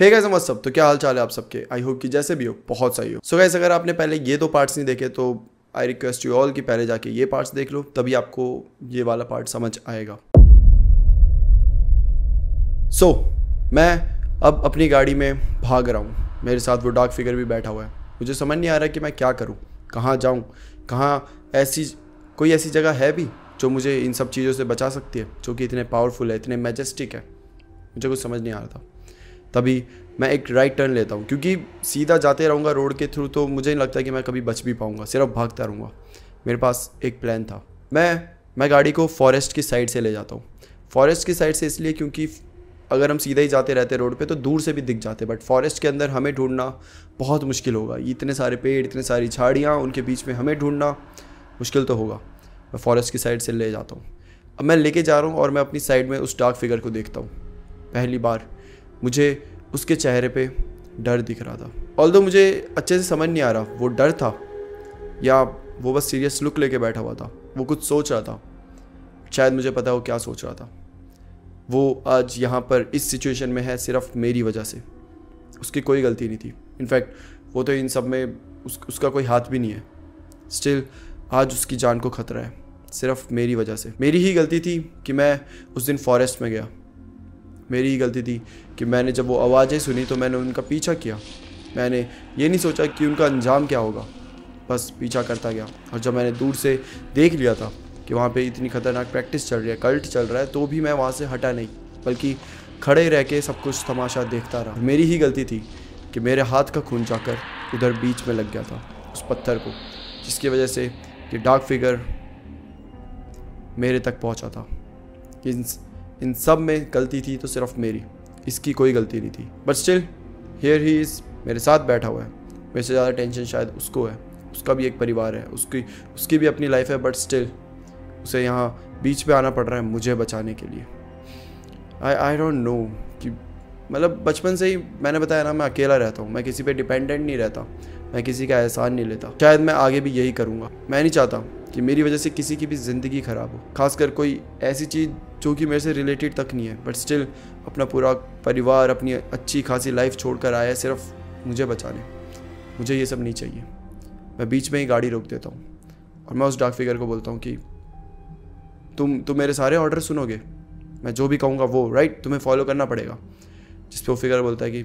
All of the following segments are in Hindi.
हे गाइस व्हाट्सअप, तो क्या हाल चाल है आप सबके। आई होप कि जैसे भी हो बहुत सही हो। सो गाइस, अगर आपने पहले ये दो पार्ट्स नहीं देखे तो आई रिक्वेस्ट यू ऑल कि पहले जाके ये पार्ट्स देख लो, तभी आपको ये वाला पार्ट समझ आएगा। सो मैं अब अपनी गाड़ी में भाग रहा हूँ, मेरे साथ वो डार्क फिगर भी बैठा हुआ है। मुझे समझ नहीं आ रहा कि मैं क्या करूँ, कहाँ जाऊँ, कहाँ कोई ऐसी जगह है भी जो मुझे इन सब चीज़ों से बचा सकती है, जो कि इतने पावरफुल है, इतने मैजेस्टिक है। मुझे कुछ समझ नहीं आ रहा था। तभी मैं एक राइट टर्न लेता हूँ, क्योंकि सीधा जाते रहूँगा रोड के थ्रू तो मुझे नहीं लगता कि मैं कभी बच भी पाऊँगा, सिर्फ भागता रहूँगा। मेरे पास एक प्लान था। मैं गाड़ी को फॉरेस्ट की साइड से ले जाता हूँ। फॉरेस्ट की साइड से इसलिए क्योंकि अगर हम सीधा ही जाते रहते रोड पे तो दूर से भी दिख जाते, बट फॉरेस्ट के अंदर हमें ढूंढना बहुत मुश्किल होगा। इतने सारे पेड़, इतने सारी झाड़ियाँ, उनके बीच में हमें ढूंढना मुश्किल तो होगा। मैं फॉरेस्ट की साइड से ले जाता हूँ। अब मैं लेके जा रहा हूँ और मैं अपनी साइड में उस डार्क फिगर को देखता हूँ। पहली बार मुझे उसके चेहरे पे डर दिख रहा था। ऑल्दो मुझे अच्छे से समझ नहीं आ रहा वो डर था या वो बस सीरियस लुक लेके बैठा हुआ था, वो कुछ सोच रहा था। शायद मुझे पता है वो क्या सोच रहा था। वो आज यहाँ पर इस सिचुएशन में है सिर्फ मेरी वजह से। उसकी कोई गलती नहीं थी। इनफैक्ट वो तो इन सब में उसका कोई हाथ भी नहीं है। स्टिल आज उसकी जान को खतरा है सिर्फ मेरी वजह से। मेरी ही गलती थी कि मैं उस दिन फॉरेस्ट में गया। मेरी ही गलती थी कि मैंने जब वो आवाज़ें सुनी तो मैंने उनका पीछा किया। मैंने ये नहीं सोचा कि उनका अंजाम क्या होगा, बस पीछा करता गया। और जब मैंने दूर से देख लिया था कि वहाँ पे इतनी खतरनाक प्रैक्टिस चल रही है, कल्ट चल रहा है, तो भी मैं वहाँ से हटा नहीं, बल्कि खड़े रह के सब कुछ तमाशा देखता रहा। मेरी ही गलती थी कि मेरे हाथ का खून जाकर उधर बीच में लग गया था उस पत्थर को, जिसकी वजह से ये डार्क फिगर मेरे तक पहुँचा था। इन सब में गलती थी तो सिर्फ मेरी, इसकी कोई गलती नहीं थी। But still here he is, मेरे साथ बैठा हुआ है। मेरे से ज़्यादा टेंशन शायद उसको है। उसका भी एक परिवार है, उसकी भी अपनी लाइफ है, बट स्टिल उसे यहाँ बीच पे आना पड़ रहा है मुझे बचाने के लिए। आई डोंट नो कि मतलब बचपन से ही मैंने बताया ना, मैं अकेला रहता हूँ, मैं किसी पे डिपेंडेंट नहीं रहता, मैं किसी का एहसान नहीं लेता। शायद मैं आगे भी यही करूँगा। मैं नहीं चाहता कि मेरी वजह से किसी की भी ज़िंदगी ख़राब हो, खासकर कोई ऐसी चीज़ जो कि मेरे से रिलेटेड तक नहीं है, बट स्टिल अपना पूरा परिवार, अपनी अच्छी खासी लाइफ छोड़कर आया है सिर्फ मुझे बचाने। मुझे ये सब नहीं चाहिए। मैं बीच में ही गाड़ी रोक देता हूँ और मैं उस डार्क फिगर को बोलता हूँ कि तुम मेरे सारे ऑर्डर सुनोगे, मैं जो भी कहूँगा वो राइट तुम्हें फॉलो करना पड़ेगा। जिस पे वो फिगर बोलता है कि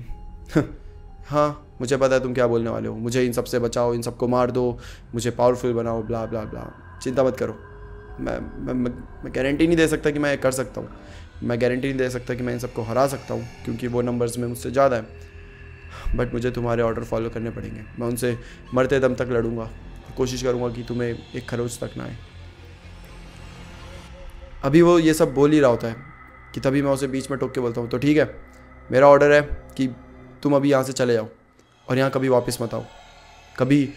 हाँ मुझे पता है तुम क्या बोलने वाले हो, मुझे इन सब से बचाओ, इन सबको मार दो, मुझे पावरफुल बनाओ, ब्ला ब्ला ब्ला। चिंता मत करो, मैं गारंटी नहीं दे सकता कि मैं ये कर सकता हूँ, मैं गारंटी नहीं दे सकता कि मैं इन सबको हरा सकता हूँ, क्योंकि वो नंबर्स में मुझसे ज़्यादा है। बट मुझे तुम्हारे ऑर्डर फॉलो करने पड़ेंगे। मैं उनसे मरते दम तक लड़ूंगा, कोशिश करूँगा कि तुम्हें एक खरोच तक ना आए। अभी वो ये सब बोल ही रहा होता है कि तभी मैं उसे बीच में टोक के बोलता हूँ, तो ठीक है, मेरा ऑर्डर है कि तुम अभी यहाँ से चले जाओ और यहाँ कभी वापस मत आओ। कभी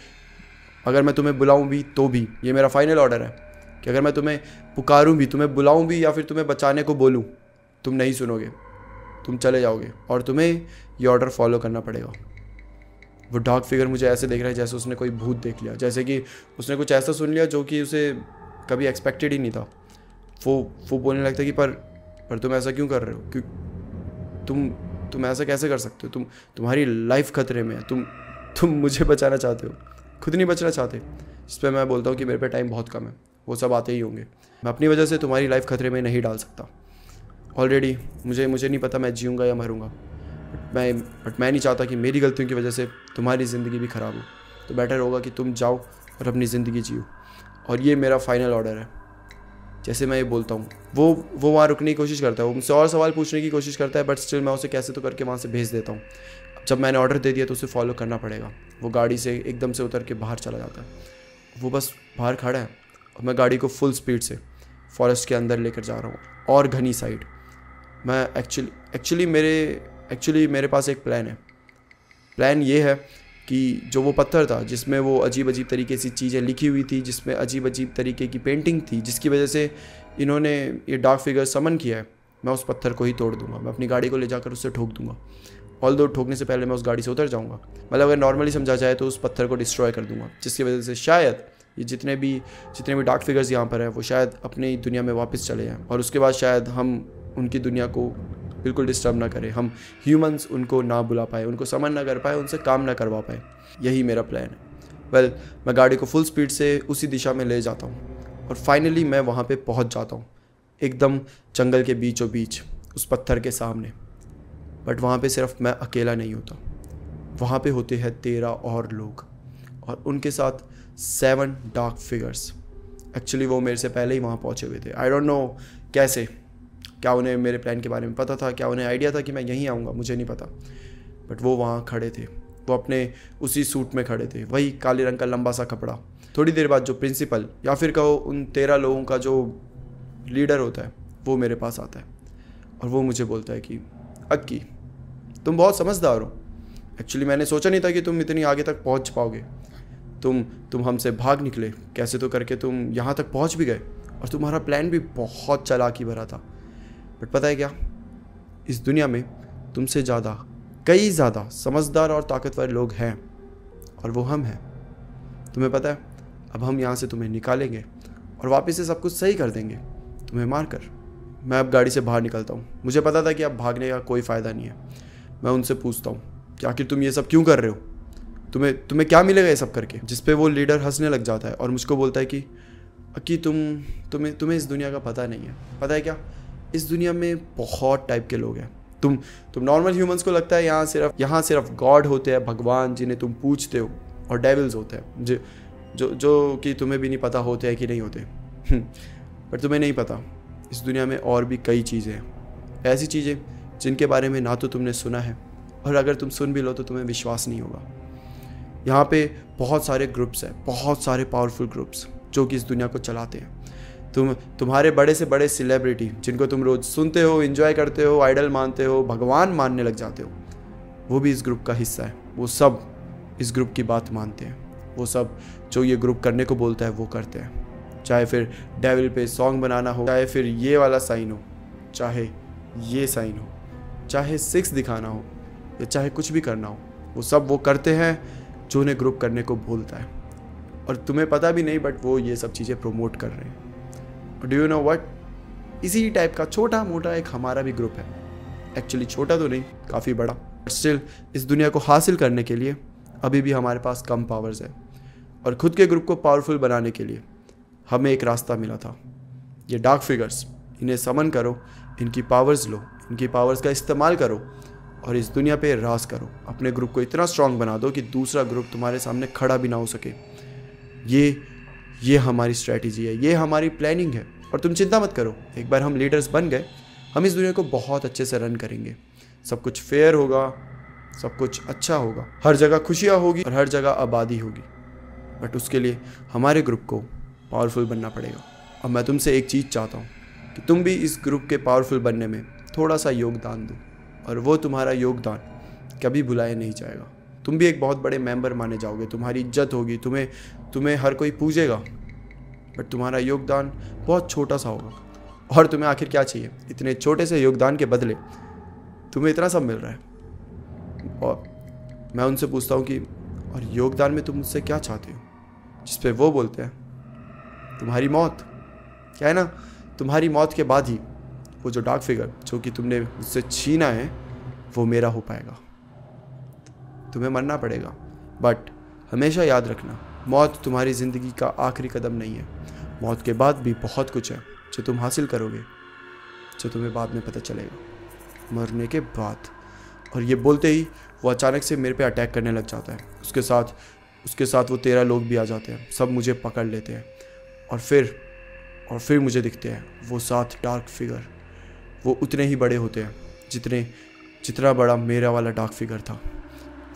अगर मैं तुम्हें बुलाऊँ भी तो भी, ये मेरा फाइनल ऑर्डर है कि अगर मैं तुम्हें पुकारूँ भी, तुम्हें बुलाऊँ भी या फिर तुम्हें बचाने को बोलूँ, तुम नहीं सुनोगे, तुम चले जाओगे और तुम्हें ये ऑर्डर फॉलो करना पड़ेगा। वो डार्क फिगर मुझे ऐसे देख रहा है जैसे उसने कोई भूत देख लिया, जैसे कि उसने कुछ ऐसा सुन लिया जो कि उसे कभी एक्सपेक्टेड ही नहीं था। वो बोलने लगता है कि पर तुम ऐसा क्यों कर रहे हो, क्यों तुम ऐसा कैसे कर सकते हो, तुम्हारी लाइफ खतरे में है, तुम मुझे बचाना चाहते हो, खुद नहीं बचना चाहते। इस पर मैं बोलता हूँ कि मेरे पे टाइम बहुत कम है, वो सब आते ही होंगे। मैं अपनी वजह से तुम्हारी लाइफ खतरे में नहीं डाल सकता। ऑलरेडी मुझे नहीं पता मैं जीऊँगा या मरूँगा, बट मैं नहीं चाहता कि मेरी गलतियों की वजह से तुम्हारी ज़िंदगी भी ख़राब हो। तो बेटर होगा कि तुम जाओ और अपनी ज़िंदगी जियो। और ये मेरा फाइनल ऑर्डर है। जैसे मैं ये बोलता हूँ वो वहाँ रुकने की कोशिश करता है, वो मुझसे और सवाल पूछने की कोशिश करता है, बट स्टिल मैं उसे कैसे तो करके वहाँ से भेज देता हूँ। जब मैंने ऑर्डर दे दिया तो उसे फॉलो करना पड़ेगा। वो गाड़ी से एकदम से उतर के बाहर चला जाता है। वो बस बाहर खड़ा है और मैं गाड़ी को फुल स्पीड से फॉरेस्ट के अंदर लेकर जा रहा हूँ और घनी साइड। मैं एक्चुअली मेरे पास एक प्लान है। प्लान ये है कि जो वो पत्थर था जिसमें वो अजीब अजीब तरीके से चीज़ें लिखी हुई थी, जिसमें अजीब अजीब तरीके की पेंटिंग थी, जिसकी वजह से इन्होंने ये डार्क फिगर समन किया है, मैं उस पत्थर को ही तोड़ दूंगा। मैं अपनी गाड़ी को ले जाकर उससे ठोक दूंगा। ऑल्दो ठोकने से पहले मैं उस गाड़ी से उतर जाऊंगा। मतलब अगर नॉर्मली समझा जाए तो उस पत्थर को डिस्ट्रॉय कर दूंगा, जिसकी वजह से शायद ये जितने भी डार्क फिगर्स यहाँ पर हैं वो शायद अपनी दुनिया में वापस चले जाएँ और उसके बाद शायद हम उनकी दुनिया को बिल्कुल डिस्टर्ब ना करें, हम ह्यूमंस उनको ना बुला पाए, उनको समझ ना कर पाए, उनसे काम ना करवा पाए। यही मेरा प्लान है। वेल, मैं गाड़ी को फुल स्पीड से उसी दिशा में ले जाता हूँ और फाइनली मैं वहाँ पे पहुँच जाता हूँ, एकदम जंगल के बीचों बीच, उस पत्थर के सामने। बट वहाँ पे सिर्फ मैं अकेला नहीं होता, वहाँ पे होते हैं 13 और लोग और उनके साथ 7 डार्क फिगर्स। एक्चुअली वो मेरे से पहले ही वहाँ पहुँचे हुए थे। आई डोंट नो कैसे, क्या उन्हें मेरे प्लान के बारे में पता था, क्या उन्हें आइडिया था कि मैं यहीं आऊँगा, मुझे नहीं पता। बट वो वहाँ खड़े थे, वो अपने उसी सूट में खड़े थे, वही काले रंग का लंबा सा कपड़ा। थोड़ी देर बाद जो प्रिंसिपल या फिर कहो उन 13 लोगों का जो लीडर होता है वो मेरे पास आता है और वो मुझे बोलता है कि अक्की, तुम बहुत समझदार हो। एक्चुअली मैंने सोचा नहीं था कि तुम इतनी आगे तक पहुंच पाओगे। तुम हमसे भाग निकले, कैसे तो करके तुम यहाँ तक पहुँच भी गए और तुम्हारा प्लान भी बहुत चालाकी भरा था। बट पता है क्या, इस दुनिया में तुमसे ज़्यादा, कई ज़्यादा समझदार और ताकतवर लोग हैं और वो हम हैं। तुम्हें पता है, अब हम यहाँ से तुम्हें निकालेंगे और वापस से सब कुछ सही कर देंगे, तुम्हें मार कर। मैं अब गाड़ी से बाहर निकलता हूँ। मुझे पता था कि अब भागने का कोई फ़ायदा नहीं है। मैं उनसे पूछता हूँ कि आखिर तुम ये सब क्यों कर रहे हो, तुम्हें क्या मिलेगा ये सब करके। जिस पे वो लीडर हंसने लग जाता है और मुझको बोलता है कि तुम्हें इस दुनिया का पता नहीं है। पता है क्या, इस दुनिया में बहुत टाइप के लोग हैं। तुम नॉर्मल ह्यूमंस को लगता है यहाँ सिर्फ गॉड होते हैं, भगवान जिन्हें तुम पूछते हो, और डेविल्स होते हैं जो कि तुम्हें भी नहीं पता होते हैं कि नहीं होते। पर तुम्हें नहीं पता, इस दुनिया में और भी कई चीज़ें हैं, ऐसी चीज़ें जिनके बारे में ना तो तुमने सुना है और अगर तुम सुन भी लो तो तुम्हें विश्वास नहीं होगा। यहाँ पे बहुत सारे ग्रुप्स हैं, बहुत सारे पावरफुल ग्रुप्स जो कि इस दुनिया को चलाते हैं। तुम्हारे बड़े से बड़े सेलिब्रिटी जिनको तुम रोज़ सुनते हो, एंजॉय करते हो, आइडल मानते हो, भगवान मानने लग जाते हो, वो भी इस ग्रुप का हिस्सा है। वो सब इस ग्रुप की बात मानते हैं। वो सब जो ये ग्रुप करने को बोलता है वो करते हैं। चाहे फिर डेविल पे सॉन्ग बनाना हो, चाहे फिर ये वाला साइन हो, चाहे ये साइन हो, चाहे 6 दिखाना हो, या चाहे कुछ भी करना हो, वो सब वो करते हैं जो उन्हें ग्रुप करने को बोलता है। और तुम्हें पता भी नहीं, बट वो ये सब चीज़ें प्रमोट कर रहे हैं। डू यू नो व्हाट, इसी टाइप का छोटा मोटा एक हमारा भी ग्रुप है। एक्चुअली छोटा तो नहीं, काफ़ी बड़ा, बट स्टिल इस दुनिया को हासिल करने के लिए अभी भी हमारे पास कम पावर्स है। और खुद के ग्रुप को पावरफुल बनाने के लिए हमें एक रास्ता मिला था। ये डार्क फिगर्स, इन्हें समन करो, इनकी पावर्स लो, इनकी पावर्स का इस्तेमाल करो और इस दुनिया पे राज करो। अपने ग्रुप को इतना स्ट्रांग बना दो कि दूसरा ग्रुप तुम्हारे सामने खड़ा भी ना हो सके। ये हमारी स्ट्रैटेजी है, ये हमारी प्लानिंग है। और तुम चिंता मत करो, एक बार हम लीडर्स बन गए, हम इस दुनिया को बहुत अच्छे से रन करेंगे। सब कुछ फेयर होगा, सब कुछ अच्छा होगा, हर जगह खुशियाँ होगी और हर जगह आबादी होगी। बट उसके लिए हमारे ग्रुप को पावरफुल बनना पड़ेगा। अब मैं तुमसे एक चीज़ चाहता हूँ कि तुम भी इस ग्रुप के पावरफुल बनने में थोड़ा सा योगदान दो, और वो तुम्हारा योगदान कभी भुलाया नहीं जाएगा। तुम भी एक बहुत बड़े मेंबर माने जाओगे, तुम्हारी इज्जत होगी, तुम्हें हर कोई पूजेगा। बट तुम्हारा योगदान बहुत छोटा सा होगा। और तुम्हें आखिर क्या चाहिए, इतने छोटे से योगदान के बदले तुम्हें इतना सब मिल रहा है। और मैं उनसे पूछता हूँ कि और योगदान में तुम मुझसे क्या चाहते हो, जिस पे वो बोलते हैं तुम्हारी मौत। क्या है ना, तुम्हारी मौत के बाद ही वो जो डार्क फिगर जो कि तुमने मुझसे छीना है वो मेरा हो पाएगा। तुम्हें मरना पड़ेगा, बट हमेशा याद रखना, मौत तुम्हारी ज़िंदगी का आखिरी कदम नहीं है। मौत के बाद भी बहुत कुछ है जो तुम हासिल करोगे, जो तुम्हें बाद में पता चलेगा, मरने के बाद। और ये बोलते ही वो अचानक से मेरे पे अटैक करने लग जाता है। उसके साथ वो 13 लोग भी आ जाते हैं, सब मुझे पकड़ लेते हैं। और फिर मुझे दिखते हैं वो 7 डार्क फिगर। वो उतने ही बड़े होते हैं जितना बड़ा मेरा वाला डार्क फिगर था।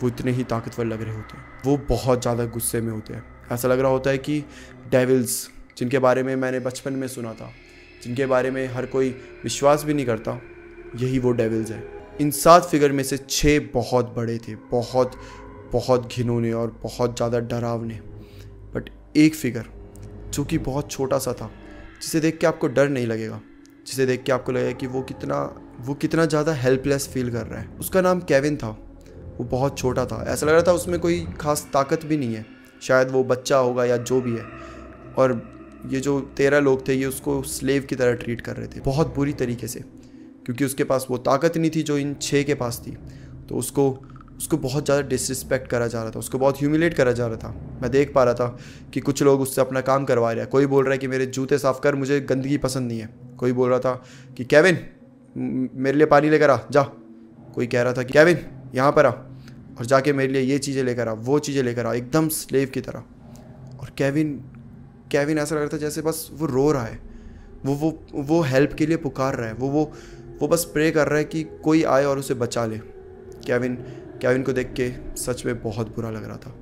वो इतने ही ताकतवर लग रहे होते हैं। वो बहुत ज़्यादा गुस्से में होते हैं। ऐसा लग रहा होता है कि डेविल्स, जिनके बारे में मैंने बचपन में सुना था, जिनके बारे में हर कोई विश्वास भी नहीं करता, यही वो डेविल्स हैं। इन 7 फिगर में से 6 बहुत बड़े थे, बहुत घिनौने और बहुत ज़्यादा डरावने। बट एक फिगर जो कि बहुत छोटा सा था, जिसे देख के आपको डर नहीं लगेगा, जिसे देख के आपको लगेगा कि वो कितना ज़्यादा हेल्पलेस फील कर रहा है। उसका नाम केविन था। वो बहुत छोटा था, ऐसा लग रहा था उसमें कोई खास ताकत भी नहीं है, शायद वो बच्चा होगा या जो भी है। और ये जो 13 लोग थे, ये उसको स्लेव की तरह ट्रीट कर रहे थे, बहुत बुरी तरीके से। क्योंकि उसके पास वो ताकत नहीं थी जो इन 6 के पास थी। तो उसको बहुत ज़्यादा डिसरिस्पेक्ट करा जा रहा था, उसको बहुत ह्यूमिलेट करा जा रहा था। मैं देख पा रहा था कि कुछ लोग उससे अपना काम करवा रहे हैं। कोई बोल रहा है कि मेरे जूते साफ़ कर, मुझे गंदगी पसंद नहीं है। कोई बोल रहा था कि केविन मेरे लिए पानी लेकर आ जा। कोई कह रहा था कि केविन यहाँ पर आ और जाके मेरे लिए ये चीज़ें लेकर आ, वो चीज़ें लेकर आ, एकदम स्लेव की तरह। और केविन ऐसा लग रहा था जैसे बस वो रो रहा है, वो हेल्प के लिए पुकार रहा है, वो बस प्रे कर रहा है कि कोई आए और उसे बचा ले। केविन को देख के सच में बहुत बुरा लग रहा था।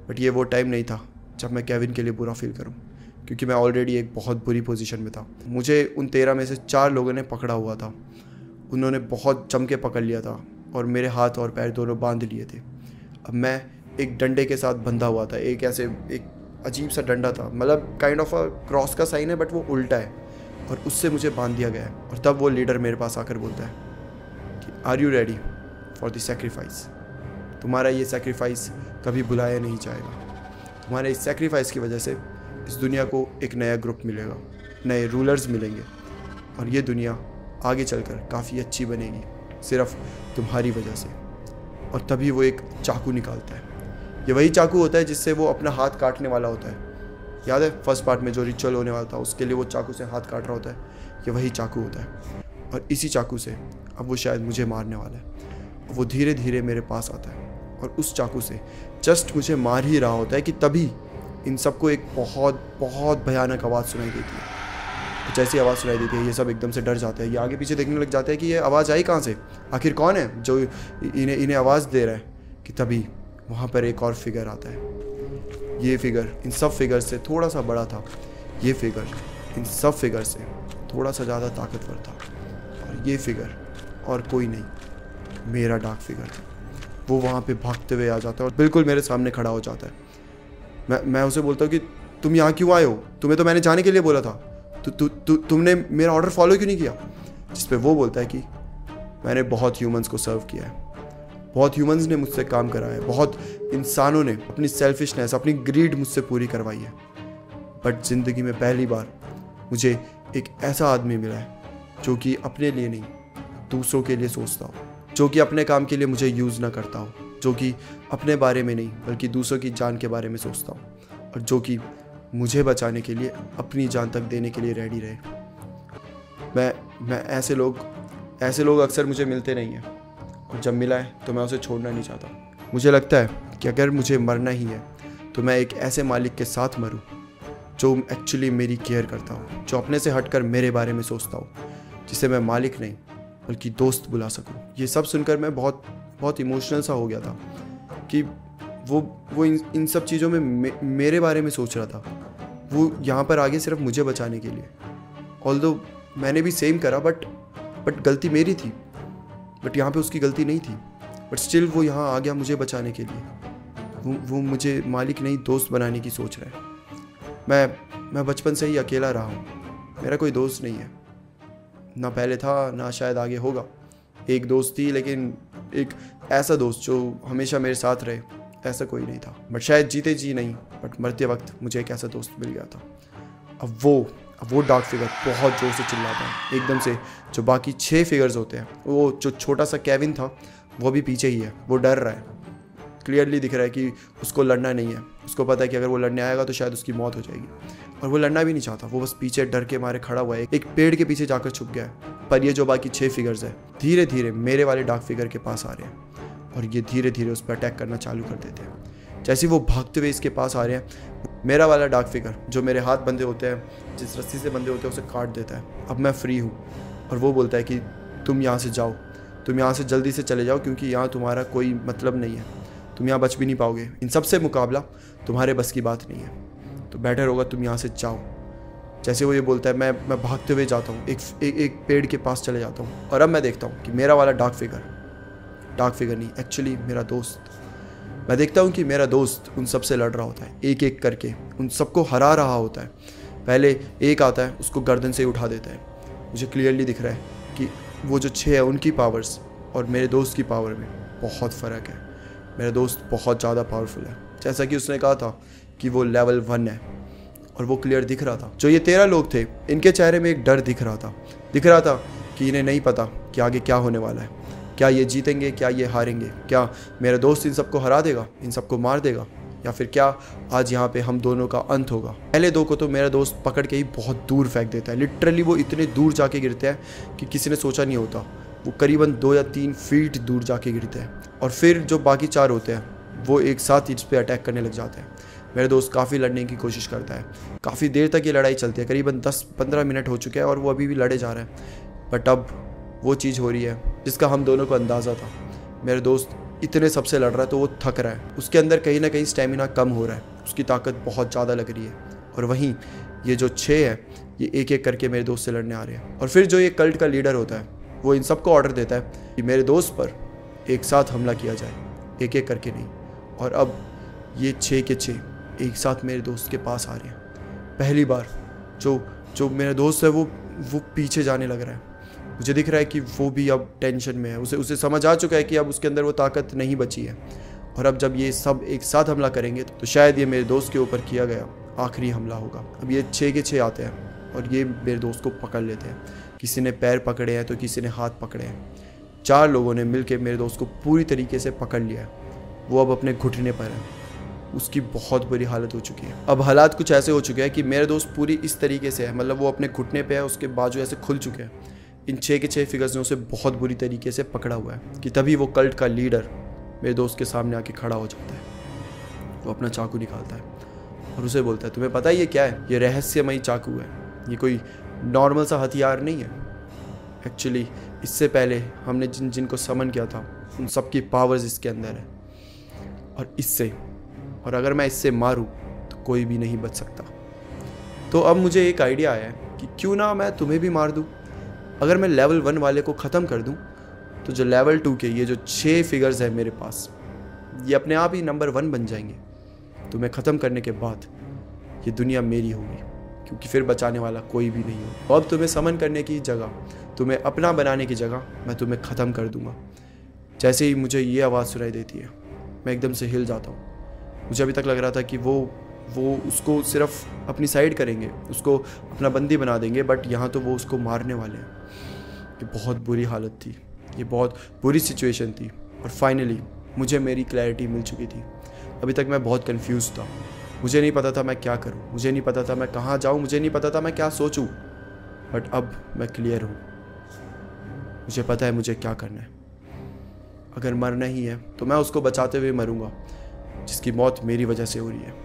बट ये वो टाइम नहीं था जब मैं केविन के लिए बुरा फील करूं, क्योंकि मैं ऑलरेडी एक बहुत बुरी पोजीशन में था। मुझे उन 13 में से 4 लोगों ने पकड़ा हुआ था। उन्होंने बहुत जम के पकड़ लिया था और मेरे हाथ और पैर दोनों बांध लिए थे। अब मैं एक डंडे के साथ बंधा हुआ था, एक अजीब सा डंडा था, मतलब काइंड ऑफ अ क्रॉस का साइन है बट वो उल्टा है, और उससे मुझे बांध दिया गया है। और तब वो लीडर मेरे पास आकर बोलता है कि are you ready for the sacrifice? तुम्हारा ये सेक्रीफाइस कभी बुलाया नहीं जाएगा। तुम्हारे इस सेक्रीफाइस की वजह से इस दुनिया को एक नया ग्रुप मिलेगा, नए रूलर्स मिलेंगे, और ये दुनिया आगे चलकर काफ़ी अच्छी बनेगी सिर्फ तुम्हारी वजह से। और तभी वो एक चाकू निकालता है। ये वही चाकू होता है जिससे वो अपना हाथ काटने वाला होता है। याद है फर्स्ट पार्ट में जो रिचुअल होने वाला था, उसके लिए वो चाकू से हाथ काट रहा होता है। ये वही चाकू होता है, और इसी चाकू से अब वो शायद मुझे मारने वाला है। वो धीरे धीरे मेरे पास आता है और उस चाकू से जस्ट मुझे मार ही रहा होता है कि तभी इन सबको एक बहुत बहुत भयानक आवाज़ सुनाई देती है। तो जैसी आवाज़ सुनाई देती है ये सब एकदम से डर जाते हैं। ये आगे पीछे देखने लग जाते हैं कि ये आवाज़ आई कहाँ से, आखिर कौन है जो इन्हें आवाज़ दे रहा है। कि तभी वहाँ पर एक और फिगर आता है। ये फिगर इन सब फिगर से थोड़ा सा बड़ा था। ये फिगर इन सब फिगर से थोड़ा सा ज़्यादा ताकतवर था। और ये फिगर और कोई नहीं, मेरा डार्क फिगर था। वो वहाँ पे भागते हुए आ जाता है और बिल्कुल मेरे सामने खड़ा हो जाता है। मैं उसे बोलता हूँ कि तुम यहाँ क्यों आए हो? तुम्हें तो मैंने जाने के लिए बोला था। तुमने मेरा ऑर्डर फॉलो क्यों नहीं किया? जिस पे वो बोलता है कि मैंने बहुत ह्यूमंस को सर्व किया है, बहुत ह्यूमंस ने मुझसे काम कराया है, बहुत इंसानों ने अपनी सेल्फिशनेस, अपनी ग्रीड मुझसे पूरी करवाई है। बट ज़िंदगी में पहली बार मुझे एक ऐसा आदमी मिला है जो कि अपने लिए नहीं दूसरों के लिए सोचता हो, जो कि अपने काम के लिए मुझे यूज़ ना करता हो, जो कि अपने बारे में नहीं बल्कि दूसरों की जान के बारे में सोचता हो, और जो कि मुझे बचाने के लिए अपनी जान तक देने के लिए रेडी रहे। मैं ऐसे लोग अक्सर मुझे मिलते नहीं हैं, और जब मिला है तो मैं उसे छोड़ना नहीं चाहता। मुझे लगता है कि अगर मुझे मरना ही है तो मैं एक ऐसे मालिक के साथ मरूं जो एक्चुअली मेरी केयर करता हो, जो अपने से हटकर मेरे बारे में सोचता हो, जिसे मैं मालिक नहीं बल्कि दोस्त बुला सकूं। ये सब सुनकर मैं बहुत इमोशनल सा हो गया था कि वो इन सब चीज़ों में मेरे बारे में सोच रहा था। वो यहाँ पर आगे सिर्फ मुझे बचाने के लिए। ऑल्दो मैंने भी सेम करा बट गलती मेरी थी, बट यहाँ पे उसकी गलती नहीं थी। बट स्टिल वो यहाँ आ गया मुझे बचाने के लिए। वो मुझे मालिक नहीं दोस्त बनाने की सोच रहा है। मैं बचपन से ही अकेला रहा हूँ, मेरा कोई दोस्त नहीं है, ना पहले था ना शायद आगे होगा। एक दोस्त थी, लेकिन एक ऐसा दोस्त जो हमेशा मेरे साथ रहे, ऐसा कोई नहीं था। बट शायद जीते जी नहीं, बट मरते वक्त मुझे एक ऐसा दोस्त मिल गया था। अब वो डार्क फिगर बहुत ज़ोर से चिल्लाता है एकदम से। जो बाकी 6 फिगर्स होते हैं, वो जो छोटा सा केविन था वो भी पीछे ही है, वो डर रहा है। क्लियरली दिख रहा है कि उसको लड़ना नहीं है। उसको पता है कि अगर वो लड़ने आएगा तो शायद उसकी मौत हो जाएगी, और वो लड़ना भी नहीं चाहता। वो बस पीछे डर के मारे खड़ा हुआ है, एक पेड़ के पीछे जाकर छुप गया है। पर ये जो बाकी 6 फिगर्स है धीरे धीरे मेरे वाले डार्क फिगर के पास आ रहे हैं, और ये धीरे धीरे उस पर अटैक करना चालू कर देते हैं। जैसे वो भागते हुए इसके पास आ रहे हैं, मेरा वाला डार्क फिगर जो मेरे हाथ बंधे होते हैं, जिस रस्सी से बंधे होते हैं, उसे काट देता है। अब मैं फ्री हूँ, और वो बोलता है कि तुम यहाँ से जाओ, तुम यहाँ से जल्दी से चले जाओ, क्योंकि यहाँ तुम्हारा कोई मतलब नहीं है, तुम यहाँ बच भी नहीं पाओगे। इन सब से मुकाबला तुम्हारे बस की बात नहीं है, तो बेटर होगा तुम यहाँ से जाओ। जैसे वो ये बोलता है, मैं भागते हुए जाता हूँ, एक पेड़ के पास चले जाता हूँ, और अब मैं देखता हूँ कि मेरा वाला डार्क फिगर नहीं, एक्चुअली मेरा दोस्त। मैं देखता हूँ कि मेरा दोस्त उन सब से लड़ रहा होता है, एक एक करके उन सबको हरा रहा होता है। पहले एक आता है, उसको गर्दन से उठा देता है। मुझे क्लियरली दिख रहा है कि वो जो 6 है उनकी पावर्स और मेरे दोस्त की पावर में बहुत फ़र्क है। मेरा दोस्त बहुत ज़्यादा पावरफुल है, जैसा कि उसने कहा था कि वो लेवल 1 है, और वो क्लियर दिख रहा था। जो ये 13 लोग थे, इनके चेहरे में एक डर दिख रहा था कि इन्हें नहीं पता कि आगे क्या होने वाला है, क्या ये जीतेंगे, क्या ये हारेंगे, क्या मेरा दोस्त इन सबको हरा देगा, इन सबको मार देगा, या फिर क्या आज यहाँ पे हम दोनों का अंत होगा। पहले दो को तो मेरा दोस्त पकड़ के ही बहुत दूर फेंक देता है। लिटरली वो इतने दूर जाके गिरते हैं कि किसी ने सोचा नहीं होता। वो करीबन 2 या 3 फीट दूर जाके गिरते हैं और फिर जो बाकी 4 होते हैं वो एक साथ इस पर अटैक करने लग जाते हैं। मेरा दोस्त काफ़ी लड़ने की कोशिश करता है। काफ़ी देर तक ये लड़ाई चलती है, करीबन 10-15 मिनट हो चुके हैं और वो अभी भी लड़े जा रहे हैं। बट अब वो चीज़ हो रही है जिसका हम दोनों को अंदाज़ा था। मेरा दोस्त इतने सबसे लड़ रहा है तो वो थक रहा है, उसके अंदर कहीं ना कहीं स्टेमिना कम हो रहा है, उसकी ताकत बहुत ज़्यादा लग रही है। और वहीं ये जो 6 है ये एक एक करके मेरे दोस्त से लड़ने आ रहे हैं। और फिर जो ये कल्ट का लीडर होता है वो इन सबको ऑर्डर देता है कि मेरे दोस्त पर एक साथ हमला किया जाए, एक एक करके नहीं। और अब ये 6 के 6 एक साथ मेरे दोस्त के पास आ रहे हैं। पहली बार जो मेरा दोस्त है वो पीछे जाने लग रहा है। मुझे दिख रहा है कि वो भी अब टेंशन में है। उसे समझ आ चुका है कि अब उसके अंदर वो ताकत नहीं बची है। और अब जब ये सब एक साथ हमला करेंगे तो शायद ये मेरे दोस्त के ऊपर किया गया आखिरी हमला होगा। अब ये 6 के 6 आते हैं और ये मेरे दोस्त को पकड़ लेते हैं। किसी ने पैर पकड़े हैं तो किसी ने हाथ पकड़े हैं। 4 लोगों ने मिलकर मेरे दोस्त को पूरी तरीके से पकड़ लिया है। वो अब अपने घुटने पर है। उसकी बहुत बुरी हालत हो चुकी है। अब हालात कुछ ऐसे हो चुके हैं कि मेरे दोस्त पूरी इस तरीके से है, मतलब वो अपने घुटने पे है, उसके बाजू ऐसे खुल चुके हैं। इन 6 के 6 फिगर्स ने उसे बहुत बुरी तरीके से पकड़ा हुआ है कि तभी वो कल्ट का लीडर मेरे दोस्त के सामने आके खड़ा हो जाता है। वो अपना चाकू निकालता है और उसे बोलता है, तुम्हें पता है ये क्या है? ये रहस्यमयी चाकू है। ये कोई नॉर्मल सा हथियार नहीं है। एक्चुअली इससे पहले हमने जिनको समन किया था उन सबकी पावर्स इसके अंदर है और अगर मैं इससे मारूं तो कोई भी नहीं बच सकता। तो अब मुझे एक आइडिया आया है कि क्यों ना मैं तुम्हें भी मार दूं। अगर मैं लेवल 1 वाले को ख़त्म कर दूं तो जो लेवल 2 के ये जो 6 फिगर्स है मेरे पास, ये अपने आप ही नंबर 1 बन जाएंगे। तुम्हें ख़त्म करने के बाद ये दुनिया मेरी होगी, क्योंकि फिर बचाने वाला कोई भी नहीं होगा। अब तुम्हें समन करने की जगह, तुम्हें अपना बनाने की जगह मैं तुम्हें ख़त्म कर दूंगा। जैसे ही मुझे ये आवाज़ सुनाई देती है मैं एकदम से हिल जाता हूँ। मुझे अभी तक लग रहा था कि वो उसको सिर्फ अपनी साइड करेंगे, उसको अपना बंदी बना देंगे, बट यहाँ तो वो उसको मारने वाले हैं। ये बहुत बुरी हालत थी, ये बहुत बुरी सिचुएशन थी और फाइनली मुझे मेरी क्लैरिटी मिल चुकी थी। अभी तक मैं बहुत कंफ्यूज था। मुझे नहीं पता था मैं क्या करूं, मुझे नहीं पता था मैं कहाँ जाऊं, मुझे नहीं पता था मैं क्या सोचूं। बट अब मैं क्लियर हूं। मुझे पता है मुझे क्या करना है। अगर मरना ही है तो मैं उसको बचाते हुए मरूंगा जिसकी मौत मेरी वजह से हो रही है।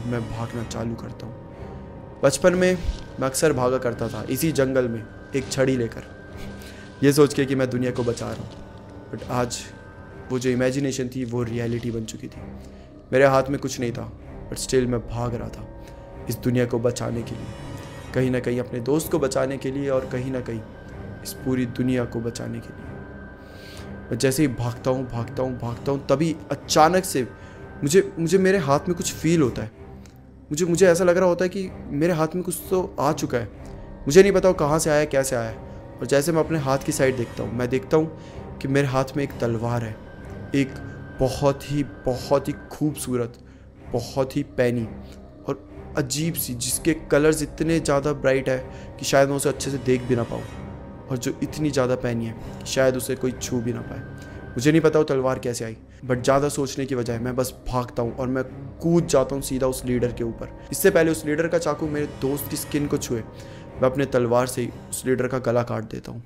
मैं भागना चालू करता हूँ। बचपन में मैं अक्सर भागा करता था इसी जंगल में एक छड़ी लेकर, ये सोच के कि मैं दुनिया को बचा रहा हूँ। बट आज वो जो इमेजिनेशन थी वो रियलिटी बन चुकी थी। मेरे हाथ में कुछ नहीं था, बट स्टिल मैं भाग रहा था इस दुनिया को बचाने के लिए, कहीं ना कहीं अपने दोस्त को बचाने के लिए और कहीं ना कहीं इस पूरी दुनिया को बचाने के लिए। मैं जैसे ही भागता हूँ तभी अचानक से मुझे मेरे हाथ में कुछ फील होता है। मुझे ऐसा लग रहा होता है कि मेरे हाथ में कुछ तो आ चुका है। मुझे नहीं पता वो कहाँ से आया, कैसे आया। और जैसे मैं अपने हाथ की साइड देखता हूँ, मैं देखता हूँ कि मेरे हाथ में एक तलवार है, एक बहुत ही खूबसूरत, बहुत ही पैनी और अजीब सी, जिसके कलर्स इतने ज़्यादा ब्राइट है कि शायद मैं उसे अच्छे से देख भी ना पाऊँ, और जो इतनी ज़्यादा पैनी है कि शायद उसे कोई छू भी ना पाए। मुझे नहीं पता वो तलवार कैसे आई, बट ज़्यादा सोचने की बजाय मैं बस भागता हूँ और मैं कूद जाता हूँ सीधा उस लीडर के ऊपर। इससे पहले उस लीडर का चाकू मेरे दोस्त की स्किन को छुए, मैं अपने तलवार से ही उस लीडर का गला काट देता हूँ।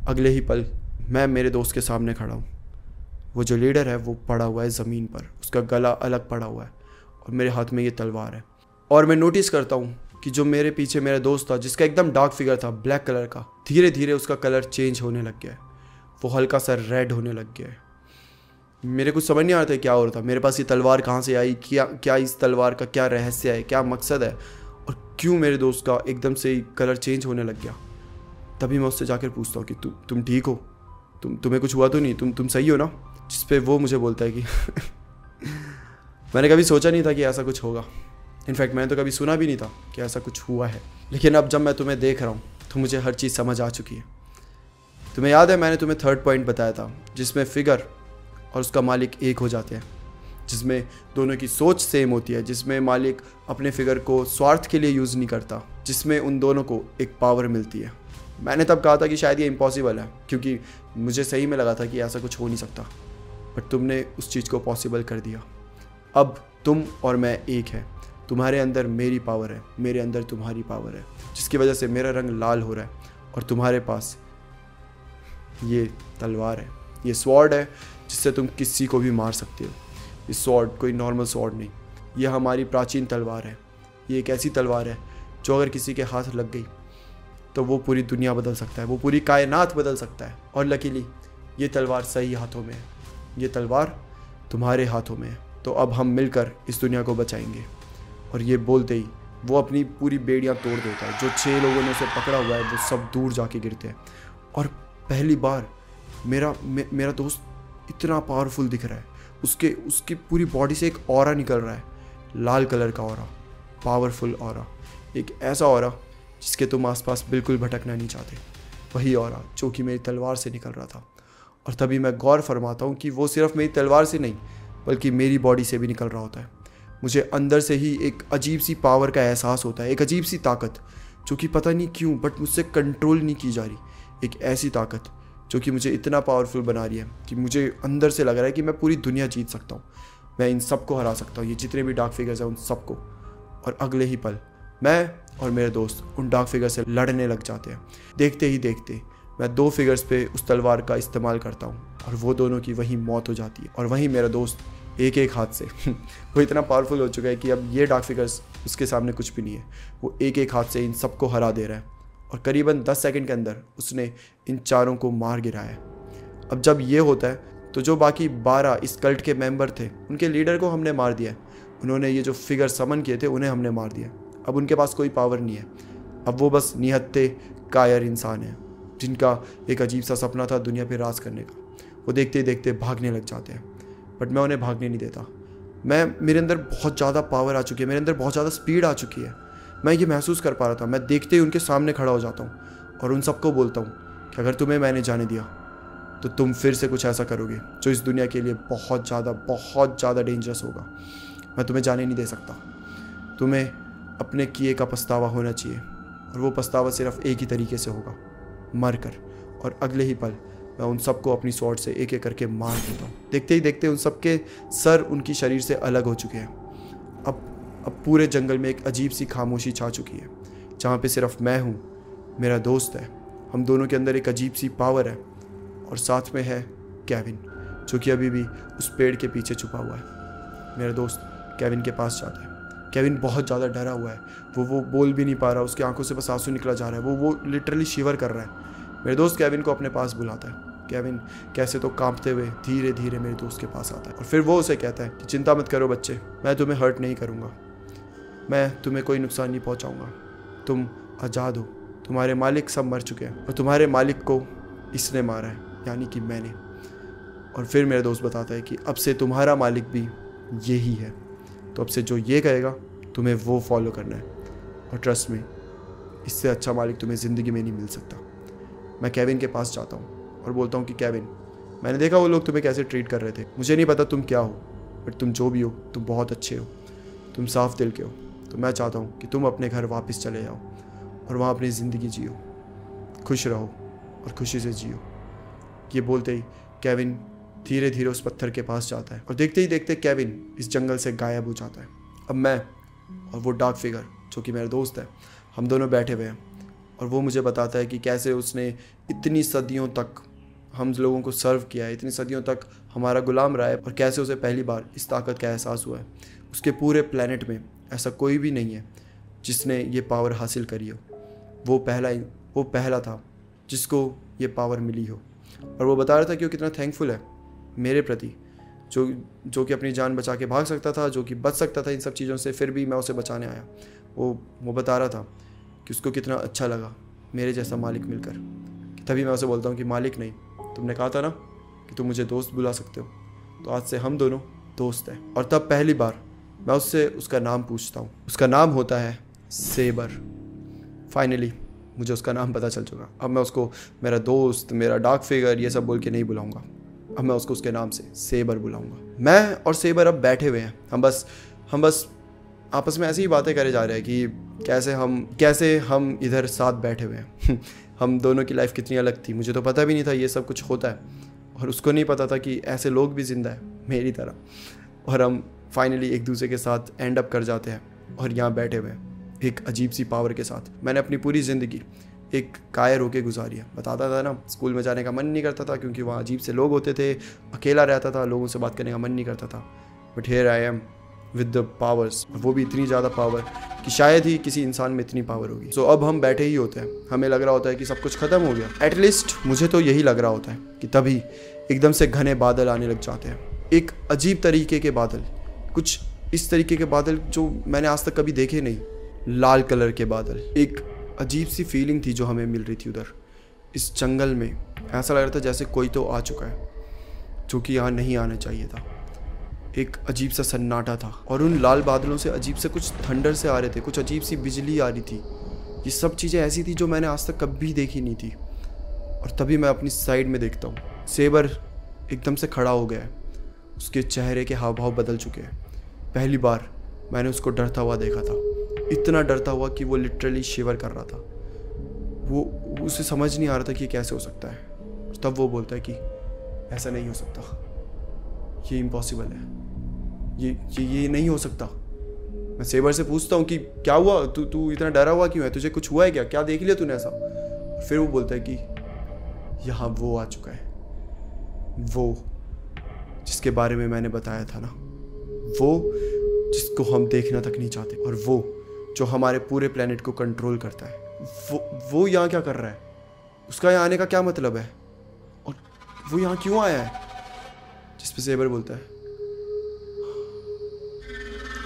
अगले ही पल मैं मेरे दोस्त के सामने खड़ा हूँ। वो जो लीडर है वो पड़ा हुआ है ज़मीन पर, उसका गला अलग पड़ा हुआ है और मेरे हाथ में ये तलवार है। और मैं नोटिस करता हूँ कि जो मेरे पीछे मेरा दोस्त था, जिसका एकदम डार्क फिगर था, ब्लैक कलर का, धीरे धीरे उसका कलर चेंज होने लग गया है। वो हल्का सा रेड होने लग गया है। मेरे कुछ समझ नहीं आ रहा था क्या हो रहा था। मेरे पास ये तलवार कहाँ से आई, क्या इस तलवार का क्या रहस्य है, क्या मकसद है, और क्यों मेरे दोस्त का एकदम से कलर चेंज होने लग गया। तभी मैं उससे जाकर पूछता हूँ कि तुम ठीक हो, तुम्हें कुछ हुआ तो नहीं, तुम सही हो ना। जिस पे वो मुझे बोलता है कि मैंने कभी सोचा नहीं था कि ऐसा कुछ होगा। इनफैक्ट मैंने तो कभी सुना भी नहीं था कि ऐसा कुछ हुआ है। लेकिन अब जब मैं तुम्हें देख रहा हूँ तो मुझे हर चीज़ समझ आ चुकी है। तुम्हें याद है मैंने तुम्हें 3rd पॉइंट बताया था जिसमें फिगर और उसका मालिक एक हो जाते हैं। जिसमें दोनों की सोच सेम होती है, जिसमें मालिक अपने फिगर को स्वार्थ के लिए यूज़ नहीं करता, जिसमें उन दोनों को एक पावर मिलती है। मैंने तब कहा था कि शायद ये इम्पॉसिबल है, क्योंकि मुझे सही में लगा था कि ऐसा कुछ हो नहीं सकता, बट तुमने उस चीज़ को पॉसिबल कर दिया। अब तुम और मैं एक है। तुम्हारे अंदर मेरी पावर है, मेरे अंदर तुम्हारी पावर है, जिसकी वजह से मेरा रंग लाल हो रहा है और तुम्हारे पास ये तलवार है, ये स्वॉर्ड है जिससे तुम किसी को भी मार सकते हो। ये स्वॉर्ड कोई नॉर्मल स्वॉर्ड नहीं, ये हमारी प्राचीन तलवार है। ये एक ऐसी तलवार है जो अगर किसी के हाथ लग गई तो वो पूरी दुनिया बदल सकता है, वो पूरी कायनात बदल सकता है। और लकीली ये तलवार सही हाथों में है, ये तलवार तुम्हारे हाथों में है। तो अब हम मिलकर इस दुनिया को बचाएंगे। और ये बोलते ही वो अपनी पूरी बेड़ियाँ तोड़ देता है। जो 6 लोगों ने उसे पकड़ा हुआ है वो सब दूर जाके गिरते हैं। और पहली बार मेरा दोस्त इतना पावरफुल दिख रहा है। उसकी पूरी बॉडी से एक ऑरा निकल रहा है, लाल कलर का ऑरा, पावरफुल ऑरा, एक ऐसा ऑरा जिसके तुम आसपास बिल्कुल भटकना नहीं चाहते। वही ऑरा जो कि मेरी तलवार से निकल रहा था। और तभी मैं गौर फरमाता हूँ कि वो सिर्फ मेरी तलवार से नहीं बल्कि मेरी बॉडी से भी निकल रहा होता है। मुझे अंदर से ही एक अजीब सी पावर का एहसास होता है, एक अजीब सी ताकत जो कि पता नहीं क्यों बट मुझसे कंट्रोल नहीं की जा रही। एक ऐसी ताकत जो कि मुझे इतना पावरफुल बना रही है कि मुझे अंदर से लग रहा है कि मैं पूरी दुनिया जीत सकता हूँ, मैं इन सबको हरा सकता हूँ, ये जितने भी डार्क फिगर्स हैं उन सबको। और अगले ही पल मैं और मेरे दोस्त उन डार्क फिगर से लड़ने लग जाते हैं। देखते ही देखते मैं 2 फिगर्स पे उस तलवार का इस्तेमाल करता हूँ और वो दोनों की वहीं मौत हो जाती है। और वहीं मेरा दोस्त एक एक हाथ से वो इतना पावरफुल हो चुका है कि अब ये डार्क फिगर्स उसके सामने कुछ भी नहीं है। वो एक एक हाथ से इन सबको हरा दे रहा है और करीबन 10 सेकंड के अंदर उसने इन चारों को मार गिराया है। अब जब ये होता है तो जो बाकी 12 इस कल्ट के मेंबर थे उनके लीडर को हमने मार दिया है। उन्होंने ये जो फिगर समन किए थे उन्हें हमने मार दिया। अब उनके पास कोई पावर नहीं है। अब वो बस निहत्ते कायर इंसान हैं जिनका एक अजीब सा सपना था दुनिया पे राज करने का। वो देखते ही देखते भागने लग जाते हैं, बट मैं उन्हें भागने नहीं देता। मेरे अंदर बहुत ज़्यादा पावर आ चुकी है, मेरे अंदर बहुत ज़्यादा स्पीड आ चुकी है। मैं ये महसूस कर पा रहा था। मैं देखते ही उनके सामने खड़ा हो जाता हूँ और उन सबको बोलता हूँ कि अगर तुम्हें मैंने जाने दिया तो तुम फिर से कुछ ऐसा करोगे जो इस दुनिया के लिए बहुत ज़्यादा डेंजरस होगा। मैं तुम्हें जाने नहीं दे सकता। तुम्हें अपने किए का पछतावा होना चाहिए और वो पछतावा सिर्फ एक ही तरीके से होगा, मर कर। और अगले ही पल मैं उन सबको अपनी स्वॉर्ड से एक एक करके मार देता हूँ। देखते ही देखते उन सबके सर उनकी शरीर से अलग हो चुके हैं। अब पूरे जंगल में एक अजीब सी खामोशी छा चुकी है, जहाँ पे सिर्फ मैं हूँ, मेरा दोस्त है, हम दोनों के अंदर एक अजीब सी पावर है और साथ में है केविन जो कि अभी भी उस पेड़ के पीछे छुपा हुआ है। मेरा दोस्त केविन के पास जाता है। केविन बहुत ज़्यादा डरा हुआ है। वो बोल भी नहीं पा रहा, उसकी आंखों से बस आंसू निकला जा रहा है। वो लिटरली शिवर कर रहा है। मेरे दोस्त केविन को अपने पास बुलाता है। केविन कैसे तो कांपते हुए धीरे धीरे मेरे दोस्त के पास आता है और फिर वो उसे कहता है कि चिंता मत करो बच्चे, मैं तुम्हें हर्ट नहीं करूँगा, मैं तुम्हें कोई नुकसान नहीं पहुँचाऊँगा, तुम आज़ाद हो, तुम्हारे मालिक सब मर चुके हैं और तुम्हारे मालिक को इसने मारा है, यानी कि मैंने। और फिर मेरा दोस्त बताता है कि अब से तुम्हारा मालिक भी यही है, तो अब से जो ये कहेगा तुम्हें वो फॉलो करना है। और ट्रस्ट में इससे अच्छा मालिक तुम्हें ज़िंदगी में नहीं मिल सकता। मैं केविन के पास जाता हूँ और बोलता हूँ कि केविन, मैंने देखा वो लोग तुम्हें कैसे ट्रीट कर रहे थे। मुझे नहीं पता तुम क्या हो, बट तुम जो भी हो तुम बहुत अच्छे हो, तुम साफ दिल के हो। तो मैं चाहता हूँ कि तुम अपने घर वापस चले जाओ और वहाँ अपनी ज़िंदगी जियो, खुश रहो और खुशी से जियो। ये बोलते ही केविन धीरे धीरे उस पत्थर के पास जाता है और देखते ही देखते केविन इस जंगल से गायब हो जाता है। अब मैं और वो डार्क फिगर जो कि मेरा दोस्त है, हम दोनों बैठे हुए हैं और वो मुझे बताता है कि कैसे उसने इतनी सदियों तक हम लोगों को सर्व किया है, इतनी सदियों तक हमारा गुलाम रहा है और कैसे उसे पहली बार इस ताकत का एहसास हुआ है। उसके पूरे प्लेनेट में ऐसा कोई भी नहीं है जिसने ये पावर हासिल करी हो। वो पहला था जिसको ये पावर मिली हो। और वो बता रहा था कि वो कितना थैंकफुल है मेरे प्रति, जो कि अपनी जान बचा के भाग सकता था, जो कि बच सकता था इन सब चीज़ों से, फिर भी मैं उसे बचाने आया। वो बता रहा था कि उसको कितना अच्छा लगा मेरे जैसा मालिक मिलकर। तभी मैं उसे बोलता हूँ कि मालिक नहीं, तुमने कहा था ना कि तुम मुझे दोस्त बुला सकते हो, तो आज से हम दोनों दोस्त हैं। और तब पहली बार मैं उससे उसका नाम पूछता हूँ। उसका नाम होता है सेबर। फाइनली मुझे उसका नाम पता चल चुका। अब मैं उसको मेरा दोस्त, मेरा डार्क फिगर ये सब बोल के नहीं बुलाऊंगा। अब मैं उसको उसके नाम से सेबर बुलाऊंगा। मैं और सेबर अब बैठे हुए हैं, हम बस आपस में ऐसी ही बातें करे जा रहे हैं कि कैसे हम इधर साथ बैठे हुए हैं। हम दोनों की लाइफ कितनी अलग थी, मुझे तो पता भी नहीं था ये सब कुछ होता है, और उसको नहीं पता था कि ऐसे लोग भी जिंदा है मेरी तरह, और हम फाइनली एक दूसरे के साथ एंड अप कर जाते हैं और यहाँ बैठे हुए हैं एक अजीब सी पावर के साथ। मैंने अपनी पूरी ज़िंदगी एक कायर होके गुजारी है। बताता था ना, स्कूल में जाने का मन नहीं करता था क्योंकि वहाँ अजीब से लोग होते थे, अकेला रहता था, लोगों से बात करने का मन नहीं करता था। But here I am with the powers, वो भी इतनी ज़्यादा पावर कि शायद ही किसी इंसान में इतनी पावर होगी। सो अब हम बैठे ही होते हैं, हमें लग रहा होता है कि सब कुछ ख़त्म हो गया। एटलीस्ट मुझे तो यही लग रहा होता है कि तभी एकदम से घने बादल आने लग जाते हैं, एक अजीब तरीके के बादल, कुछ इस तरीके के बादल जो मैंने आज तक कभी देखे नहीं, लाल कलर के बादल। एक अजीब सी फीलिंग थी जो हमें मिल रही थी उधर इस जंगल में। ऐसा लग रहा था जैसे कोई तो आ चुका है जो कि यहाँ नहीं आना चाहिए था। एक अजीब सा सन्नाटा था और उन लाल बादलों से अजीब से कुछ थंडर से आ रहे थे, कुछ अजीब सी बिजली आ रही थी। ये सब चीज़ें ऐसी थी जो मैंने आज तक कभी देखी नहीं थी। और तभी मैं अपनी साइड में देखता हूँ, सेबर एकदम से खड़ा हो गया है, उसके चेहरे के हाव भाव बदल चुके हैं। पहली बार मैंने उसको डरता हुआ देखा था, इतना डरता हुआ कि वो लिटरली शिवर कर रहा था। वो उसे समझ नहीं आ रहा था कि ये कैसे हो सकता है। तब वो बोलता है कि ऐसा नहीं हो सकता, ये इम्पॉसिबल है, ये नहीं हो सकता। मैं सेबर से पूछता हूँ कि क्या हुआ, तू इतना डरा हुआ क्यों है, तुझे कुछ हुआ है क्या देख लिया तूने ऐसा? फिर वो बोलता है कि यहाँ वो आ चुका है, वो जिसके बारे में मैंने बताया था ना, वो जिसको हम देखना तक नहीं चाहते, और वो जो हमारे पूरे प्लेनेट को कंट्रोल करता है, वो यहाँ क्या कर रहा है, उसका यहाँ आने का क्या मतलब है, और वो यहाँ क्यों आया है? जिस पे सेबर बोलता है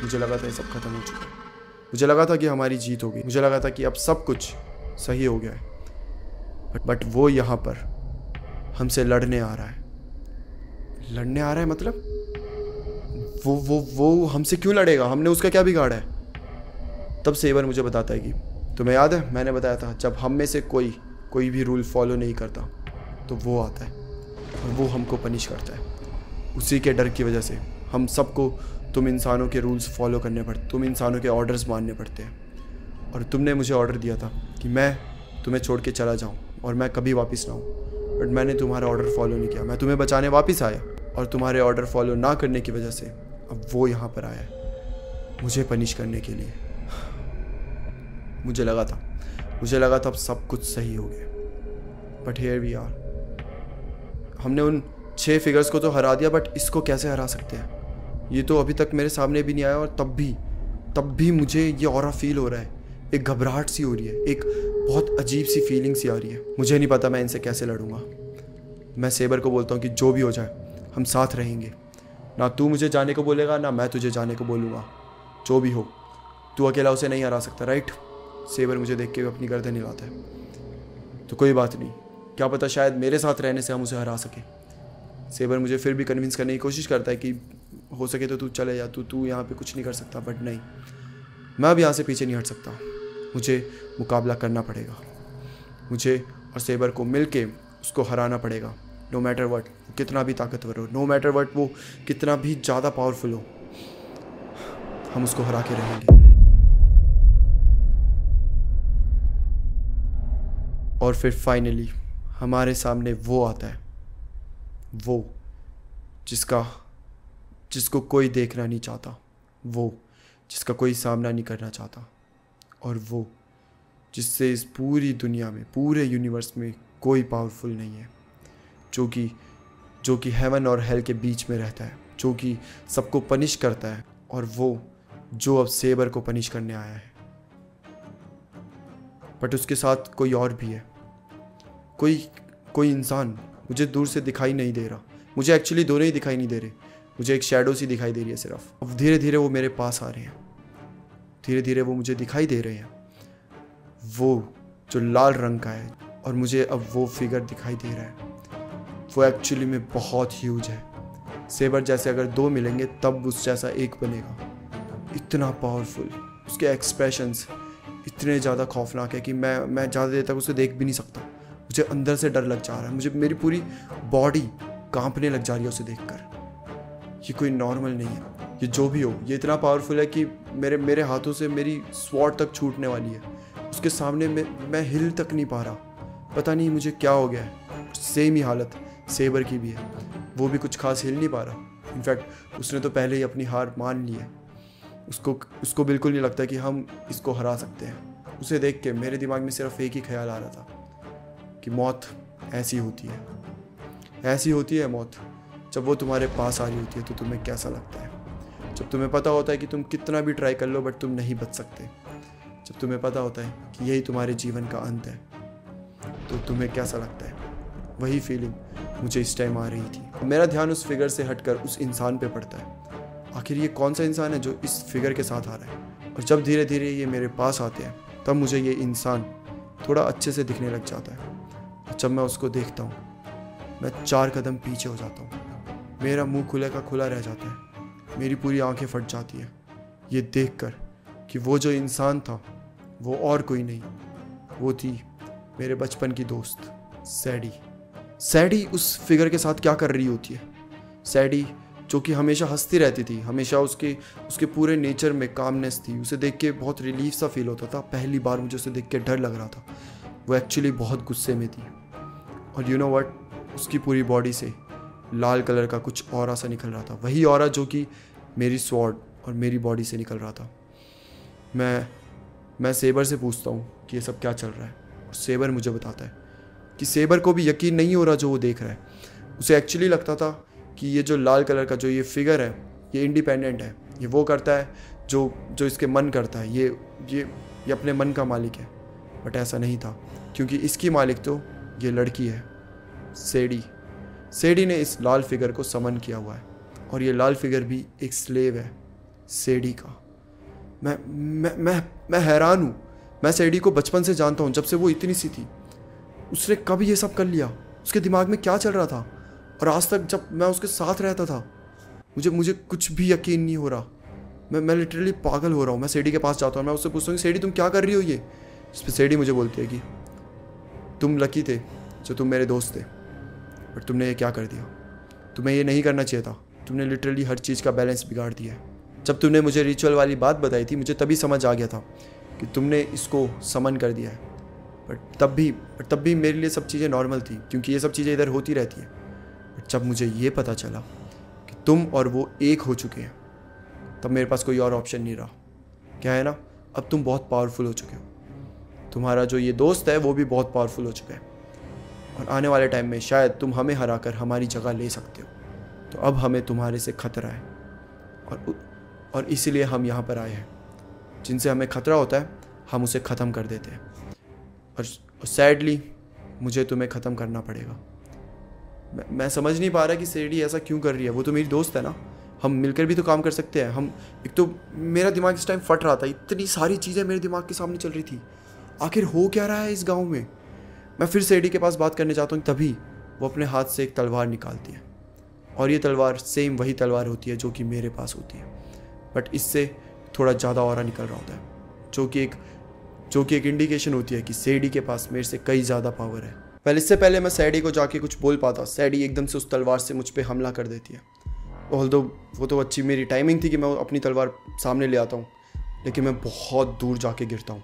मुझे लगा था ये सब खत्म हो चुका है, मुझे लगा था कि हमारी जीत हो गई, मुझे लगा था कि अब सब कुछ सही हो गया है। बट वो यहाँ पर हमसे लड़ने आ रहा है मतलब वो हमसे क्यों लड़ेगा, हमने उसका क्या बिगाड़ा है? तब सेबर मुझे बताता है कि तुम्हें याद है मैंने बताया था जब हम में से कोई भी रूल फॉलो नहीं करता तो वो आता है और वो हमको पनिश करता है। उसी के डर की वजह से हम सबको तुम इंसानों के रूल्स फॉलो करने पड़ते, तुम इंसानों के ऑर्डर्स मानने पड़ते हैं। और तुमने मुझे ऑर्डर दिया था कि मैं तुम्हें छोड़ के चला जाऊँ और मैं कभी वापस ना आऊँ, बट मैंने तुम्हारा ऑर्डर फॉलो नहीं किया। मैं तुम्हें बचाने वापस आया और तुम्हारे ऑर्डर फॉलो ना करने की वजह से अब वो यहाँ पर आया है मुझे पनिश करने के लिए। मुझे लगा था अब सब कुछ सही हो गया, बट हियर वी आर। हमने उन 6 फिगर्स को तो हरा दिया, बट इसको कैसे हरा सकते हैं ये तो अभी तक मेरे सामने भी नहीं आया। और तब भी मुझे ये ऑरा फील हो रहा है, एक घबराहट सी हो रही है, एक बहुत अजीब सी फीलिंग सी आ रही है। मुझे नहीं पता मैं इनसे कैसे लड़ूंगा। मैं सेबर को बोलता हूँ कि जो भी हो जाए हम साथ रहेंगे, ना तू मुझे जाने को बोलेगा ना मैं तुझे जाने को बोलूँगा, जो भी हो तू अकेला उसे नहीं हरा सकता, राइट? सेबर मुझे देख के अपनी गर्दन हिलाता है। तो कोई बात नहीं, क्या पता शायद मेरे साथ रहने से हम उसे हरा सके। सेबर मुझे फिर भी कन्विंस करने की कोशिश करता है कि हो सके तो तू चले जा, तू यहाँ पे कुछ नहीं कर सकता। बट नहीं, मैं अब यहाँ से पीछे नहीं हट सकता, मुझे मुकाबला करना पड़ेगा। मुझे और सेबर को मिल के उसको हराना पड़ेगा, नो मैटर वट, वो कितना भी ताकतवर हो, नो मैटर वट वो कितना भी ज़्यादा पावरफुल हो, हम उसको हरा के रहेंगे। और फिर फाइनली हमारे सामने वो आता है, वो जिसको कोई देखना नहीं चाहता, वो जिसका कोई सामना नहीं करना चाहता, और वो जिससे इस पूरी दुनिया में, पूरे यूनिवर्स में कोई पावरफुल नहीं है, जो कि हेवन और हेल के बीच में रहता है, जो कि सबको पनिश करता है, और वो जो अब सेबर को पनिश करने आया है। बट उसके साथ कोई और भी है, कोई इंसान मुझे दूर से दिखाई नहीं दे रहा। मुझे एक्चुअली दोनों ही दिखाई नहीं दे रहे, मुझे एक शैडो सी दिखाई दे रही है सिर्फ। अब धीरे धीरे वो मेरे पास आ रहे हैं, धीरे धीरे वो मुझे दिखाई दे रहे हैं, वो जो लाल रंग का है, और मुझे अब वो फिगर दिखाई दे रहा है। वो एक्चुअली में बहुत ह्यूज है, सेबर जैसे अगर 2 मिलेंगे तब उस जैसा एक बनेगा, इतना पावरफुल। उसके एक्सप्रेशंस इतने ज़्यादा खौफनाक है कि मैं ज़्यादा देर तक उसे देख भी नहीं सकता। मुझे अंदर से डर लग जा रहा है, मुझे मेरी पूरी बॉडी कांपने लग जा रही है उसे देखकर। ये कोई नॉर्मल नहीं है, ये जो भी हो ये इतना पावरफुल है कि मेरे हाथों से मेरी स्वॉर्ड तक छूटने वाली है। उसके सामने मैं हिल तक नहीं पा रहा। पता नहीं मुझे क्या हो गया है। सेम ही हालत सेबर की भी है, वो भी कुछ खास हिल नहीं पा रहा। इनफैक्ट उसने तो पहले ही अपनी हार मान ली है। उसको बिल्कुल नहीं लगता कि हम इसको हरा सकते हैं। उसे देख के मेरे दिमाग में सिर्फ एक ही ख्याल आ रहा था कि मौत ऐसी होती है, ऐसी होती है मौत। जब वो तुम्हारे पास आ रही होती है तो तुम्हें कैसा लगता है? जब तुम्हें पता होता है कि तुम कितना भी ट्राई कर लो बट तुम नहीं बच सकते, जब तुम्हें पता होता है कि यही तुम्हारे जीवन का अंत है, तो तुम्हें कैसा लगता है? वही फीलिंग मुझे इस टाइम आ रही थी। मेरा ध्यान उस फिगर से हटकर उस इंसान पे पड़ता है। आखिर ये कौन सा इंसान है जो इस फिगर के साथ आ रहा है? और जब धीरे धीरे ये मेरे पास आते हैं तब मुझे ये इंसान थोड़ा अच्छे से दिखने लग जाता है। और जब मैं उसको देखता हूँ मैं 4 कदम पीछे हो जाता हूँ। मेरा मुंह खुले का खुला रह जाता है, मेरी पूरी आंखें फट जाती हैं ये देखकर कि वो जो इंसान था वो और कोई नहीं, वो थी मेरे बचपन की दोस्त सैडी। सैडी उस फिगर के साथ क्या कर रही होती है? सैडी जो कि हमेशा हंसती रहती थी, हमेशा उसके पूरे नेचर में कामनेस थी। उसे देख के बहुत रिलीफ सा फील होता था। पहली बार मुझे उसे देख के डर लग रहा था। वो एक्चुअली बहुत गुस्से में थी। और यू नो व्हाट, उसकी पूरी बॉडी से लाल कलर का कुछ ऑरा सा निकल रहा था, वही ऑरा जो कि मेरी स्वॉर्ड और मेरी बॉडी से निकल रहा था। मैं सेबर से पूछता हूँ कि ये सब क्या चल रहा है, और सेबर मुझे बताता है कि सेबर को भी यकीन नहीं हो रहा जो वो देख रहा है। उसे एक्चुअली लगता था कि ये जो लाल कलर का जो ये फिगर है ये इंडिपेंडेंट है, ये वो करता है जो इसके मन करता है, ये अपने मन का मालिक है। बट ऐसा नहीं था, क्योंकि इसकी मालिक तो ये लड़की है, सैडी। सैडी ने इस लाल फिगर को समन किया हुआ है, और ये लाल फिगर भी एक स्लेव है सैडी का। मैं हैरान हूँ। मैं सैडी को बचपन से जानता हूँ, जब से वो इतनी सी थी। उसने कब ये सब कर लिया? उसके दिमाग में क्या चल रहा था? और आज तक जब मैं उसके साथ रहता था मुझे कुछ भी यकीन नहीं हो रहा। मैं लिटरली पागल हो रहा हूँ। मैं सैडी के पास जाता हूँ, मैं उससे पूछता हूँ सैडी तुम क्या कर रही हो ये? इस पर सैडी मुझे बोलती है कि तुम लकी थे जो तुम मेरे दोस्त थे, बट तुमने ये क्या कर दिया? तुम्हें ये नहीं करना चाहिए था। तुमने लिटरली हर चीज़ का बैलेंस बिगाड़ दिया है। जब तुमने मुझे रिचुअल वाली बात बताई थी मुझे तभी समझ आ गया था कि तुमने इसको समन कर दिया है। बट तब भी मेरे लिए सब चीज़ें नॉर्मल थी, क्योंकि ये सब चीज़ें इधर होती रहती हैं। बट जब मुझे ये पता चला कि तुम और वो एक हो चुके हैं, तब मेरे पास कोई और ऑप्शन नहीं रहा। क्या है ना, अब तुम बहुत पावरफुल हो चुके हो। तुम्हारा जो ये दोस्त है वो भी बहुत पावरफुल हो चुका है, और आने वाले टाइम में शायद तुम हमें हराकर हमारी जगह ले सकते हो। तो अब हमें तुम्हारे से खतरा है, और इसीलिए हम यहाँ पर आए हैं। जिनसे हमें खतरा होता है हम उसे ख़त्म कर देते हैं, और सैडली मुझे तुम्हें ख़त्म करना पड़ेगा। मैं समझ नहीं पा रहा कि सैडी ऐसा क्यों कर रही है। वो तो मेरी दोस्त है ना, हम मिलकर भी तो काम कर सकते हैं। हम एक तो मेरा दिमाग इस टाइम फट रहा था, इतनी सारी चीज़ें मेरे दिमाग के सामने चल रही थी। आखिर हो क्या रहा है इस गाँव में? मैं फिर सैडी के पास बात करने जाता हूँ, तभी वो अपने हाथ से एक तलवार निकालती है, और ये तलवार सेम वही तलवार होती है जो कि मेरे पास होती है, बट इससे थोड़ा ज़्यादा ऑरा निकल रहा होता है, जो कि एक इंडिकेशन होती है कि सैडी के पास मेरे से कई ज़्यादा पावर है। इससे पहले मैं सैडी को जाके कुछ बोल पाता, सैडी एकदम से उस तलवार से मुझ पे हमला कर देती है। ऑल्दो वो तो अच्छी मेरी टाइमिंग थी कि मैं अपनी तलवार सामने ले आता हूँ, लेकिन मैं बहुत दूर जाके गिरता हूँ।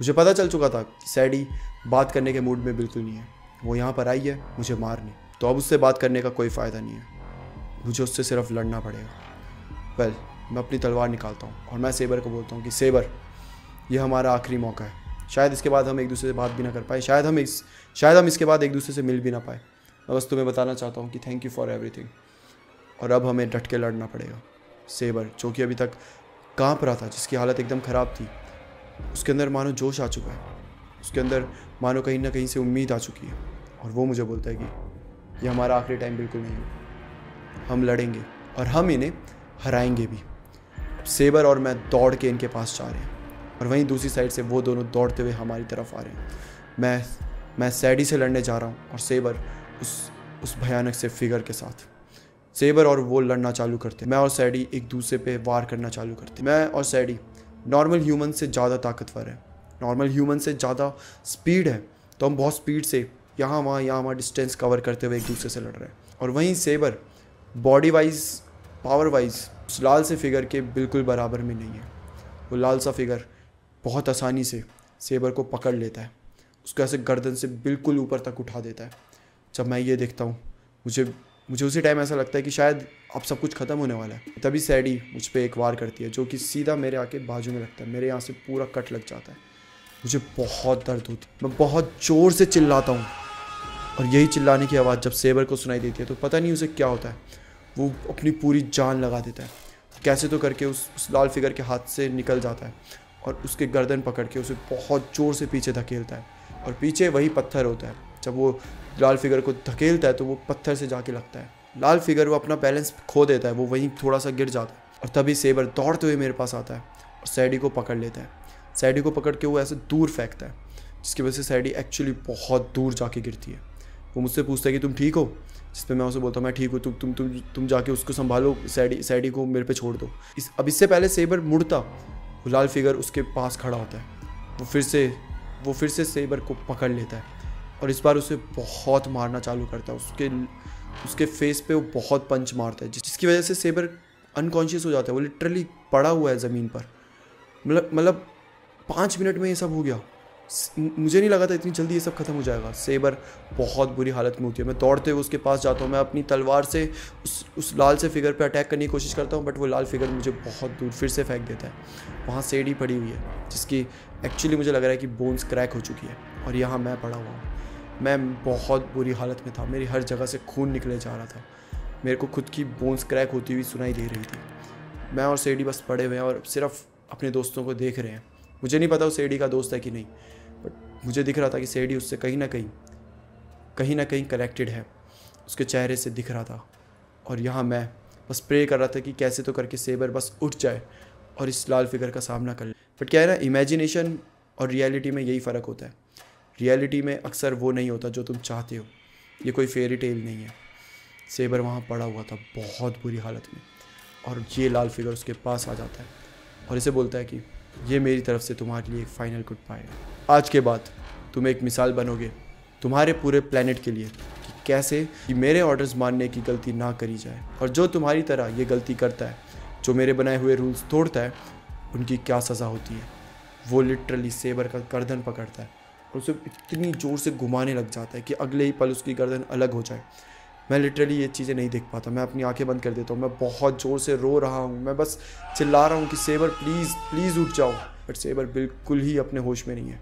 मुझे पता चल चुका था कि सैडी बात करने के मूड में बिल्कुल नहीं है। वो यहाँ पर आई है मुझे मारने, तो अब उससे बात करने का कोई फ़ायदा नहीं है। मुझे उससे सिर्फ लड़ना पड़ेगा। मैं अपनी तलवार निकालता हूँ और मैं सेबर को बोलता हूँ कि सेबर, ये हमारा आखिरी मौका है। शायद इसके बाद हम एक दूसरे से बात भी ना कर पाए, शायद हम इसके बाद एक दूसरे से मिल भी ना पाए। मैं बस तुम्हें बताना चाहता हूँ कि थैंक यू फॉर एवरीथिंग, और अब हमें डट के लड़ना पड़ेगा। सेबर जो कि अभी तक काँप रहा था, जिसकी हालत एकदम ख़राब थी, उसके अंदर मानो जोश आ चुका है, उसके अंदर मानो कहीं ना कहीं से उम्मीद आ चुकी है, और वो मुझे बोलता है कि ये हमारा आखिरी टाइम बिल्कुल नहीं है। हम लड़ेंगे और हम इन्हें हराएंगे भी। सेबर और मैं दौड़ के इनके पास जा रहे हैं, और वहीं दूसरी साइड से वो दोनों दौड़ते हुए हमारी तरफ आ रहे हैं। मैं सैडी से लड़ने जा रहा हूँ, और सेबर उस भयानक से फिगर के साथ। सेबर और वो लड़ना चालू करते, मैं और सैडी एक दूसरे पे वार करना चालू करते। मैं और सैडी नॉर्मल ह्यूमन से ज़्यादा ताकतवर है, नॉर्मल ह्यूमन से ज़्यादा स्पीड है, तो हम बहुत स्पीड से यहाँ वहाँ डिस्टेंस कवर करते हुए एक दूसरे से लड़ रहे हैं। और वहीं Saber body wise, power wise उस लाल से फिगर के बिल्कुल बराबर में नहीं है। वो लाल सा फिगर बहुत आसानी से सेबर को पकड़ लेता है, उसको ऐसे गर्दन से बिल्कुल ऊपर तक उठा देता है। जब मैं ये देखता हूँ मुझे उसी टाइम ऐसा लगता है कि शायद अब सब कुछ ख़त्म होने वाला है। तभी सैडी मुझ पर एक वार करती है जो कि सीधा मेरे आके बाजू में लगता है, मेरे यहाँ से पूरा कट लग जाता है। मुझे बहुत दर्द होती है, मैं बहुत ज़ोर से चिल्लाता हूँ और यही चिल्लाने की आवाज़ जब सेबर को सुनाई देती है तो पता नहीं उसे क्या होता है, वो अपनी पूरी जान लगा देता है। कैसे तो करके उस लाल फिगर के हाथ से निकल जाता है और उसके गर्दन पकड़ के उसे बहुत ज़ोर से पीछे धकेलता है और पीछे वही पत्थर होता है। जब वो लाल फिगर को धकेलता है तो वो पत्थर से जाके लगता है। लाल फिगर वो अपना बैलेंस खो देता है, वो वहीं थोड़ा सा गिर जाता है और तभी सेबर दौड़ते हुए मेरे पास आता है और सैडी को पकड़ लेता है। सैडी को पकड़ के वो ऐसे दूर फेंकता है जिसकी वजह से सैडी एक्चुअली बहुत दूर जाके गिरती है। वो मुझसे पूछता है कि तुम ठीक हो, जिस पे मैं उसे बोलता हूँ मैं ठीक हूँ, तुम जाके उसको संभालो, सैडी को मेरे पे छोड़ दो। अब इससे पहले सेबर मुड़ता, वो लाल फिगर उसके पास खड़ा होता है। वो फिर से सेबर को पकड़ लेता है और इस बार उसे बहुत मारना चालू करता है। उसके फेस पे वो बहुत पंच मारता है जिसकी वजह से सेबर अनकॉन्शियस हो जाता है। वो लिटरली पड़ा हुआ है ज़मीन पर। मतलब 5 मिनट में ये सब हो गया। मुझे नहीं लगा था इतनी जल्दी ये सब खत्म हो जाएगा। सेबर बहुत बुरी हालत में होती है। मैं दौड़ते हुए उसके पास जाता हूँ, मैं अपनी तलवार से उस लाल से फिगर पे अटैक करने की कोशिश करता हूँ, बट वो लाल फिगर मुझे बहुत दूर फिर से फेंक देता है। वहाँ सैडी पड़ी हुई है जिसकी एक्चुअली मुझे लग रहा है कि बोन्स क्रैक हो चुकी है और यहाँ मैं पड़ा हुआ हूँ। मैं बहुत बुरी हालत में था, मेरी हर जगह से खून निकले जा रहा था, मेरे को खुद की बोन्स क्रैक होती हुई सुनाई दे रही थी। मैं और सैडी बस पड़े हुए हैं और सिर्फ अपने दोस्तों को देख रहे हैं। मुझे नहीं पता वो सैडी का दोस्त है कि नहीं, बट मुझे दिख रहा था कि सैडी उससे कहीं ना कहीं कनेक्टेड है, उसके चेहरे से दिख रहा था। और यहाँ मैं बस प्रे कर रहा था कि कैसे तो करके सेबर बस उठ जाए और इस लाल फिगर का सामना कर ले। बट क्या है ना, इमेजिनेशन और रियलिटी में यही फ़र्क होता है। रियलिटी में अक्सर वो नहीं होता जो तुम चाहते हो, ये कोई फेरी टेल नहीं है। सेबर वहाँ पड़ा हुआ था बहुत बुरी हालत में और ये लाल फिगर उसके पास आ जाता है और इसे बोलता है कि ये मेरी तरफ से तुम्हारे लिए एक फाइनल गुड बाय है। आज के बाद तुम एक मिसाल बनोगे तुम्हारे पूरे प्लेनेट के लिए कि कैसे कि मेरे ऑर्डर्स मानने की गलती ना करी जाए, और जो तुम्हारी तरह ये गलती करता है, जो मेरे बनाए हुए रूल्स तोड़ता है, उनकी क्या सज़ा होती है। वो लिटरली सेबर का गर्दन पकड़ता है और उसे इतनी ज़ोर से घुमाने लग जाता है कि अगले ही पल उसकी गर्दन अलग हो जाए। मैं लिटरली ये चीज़ें नहीं देख पाता, मैं अपनी आंखें बंद कर देता हूँ। मैं बहुत ज़ोर से रो रहा हूँ, मैं बस चिल्ला रहा हूँ कि सेबर प्लीज़ प्लीज़ उठ जाओ, बट सेबर बिल्कुल ही अपने होश में नहीं है।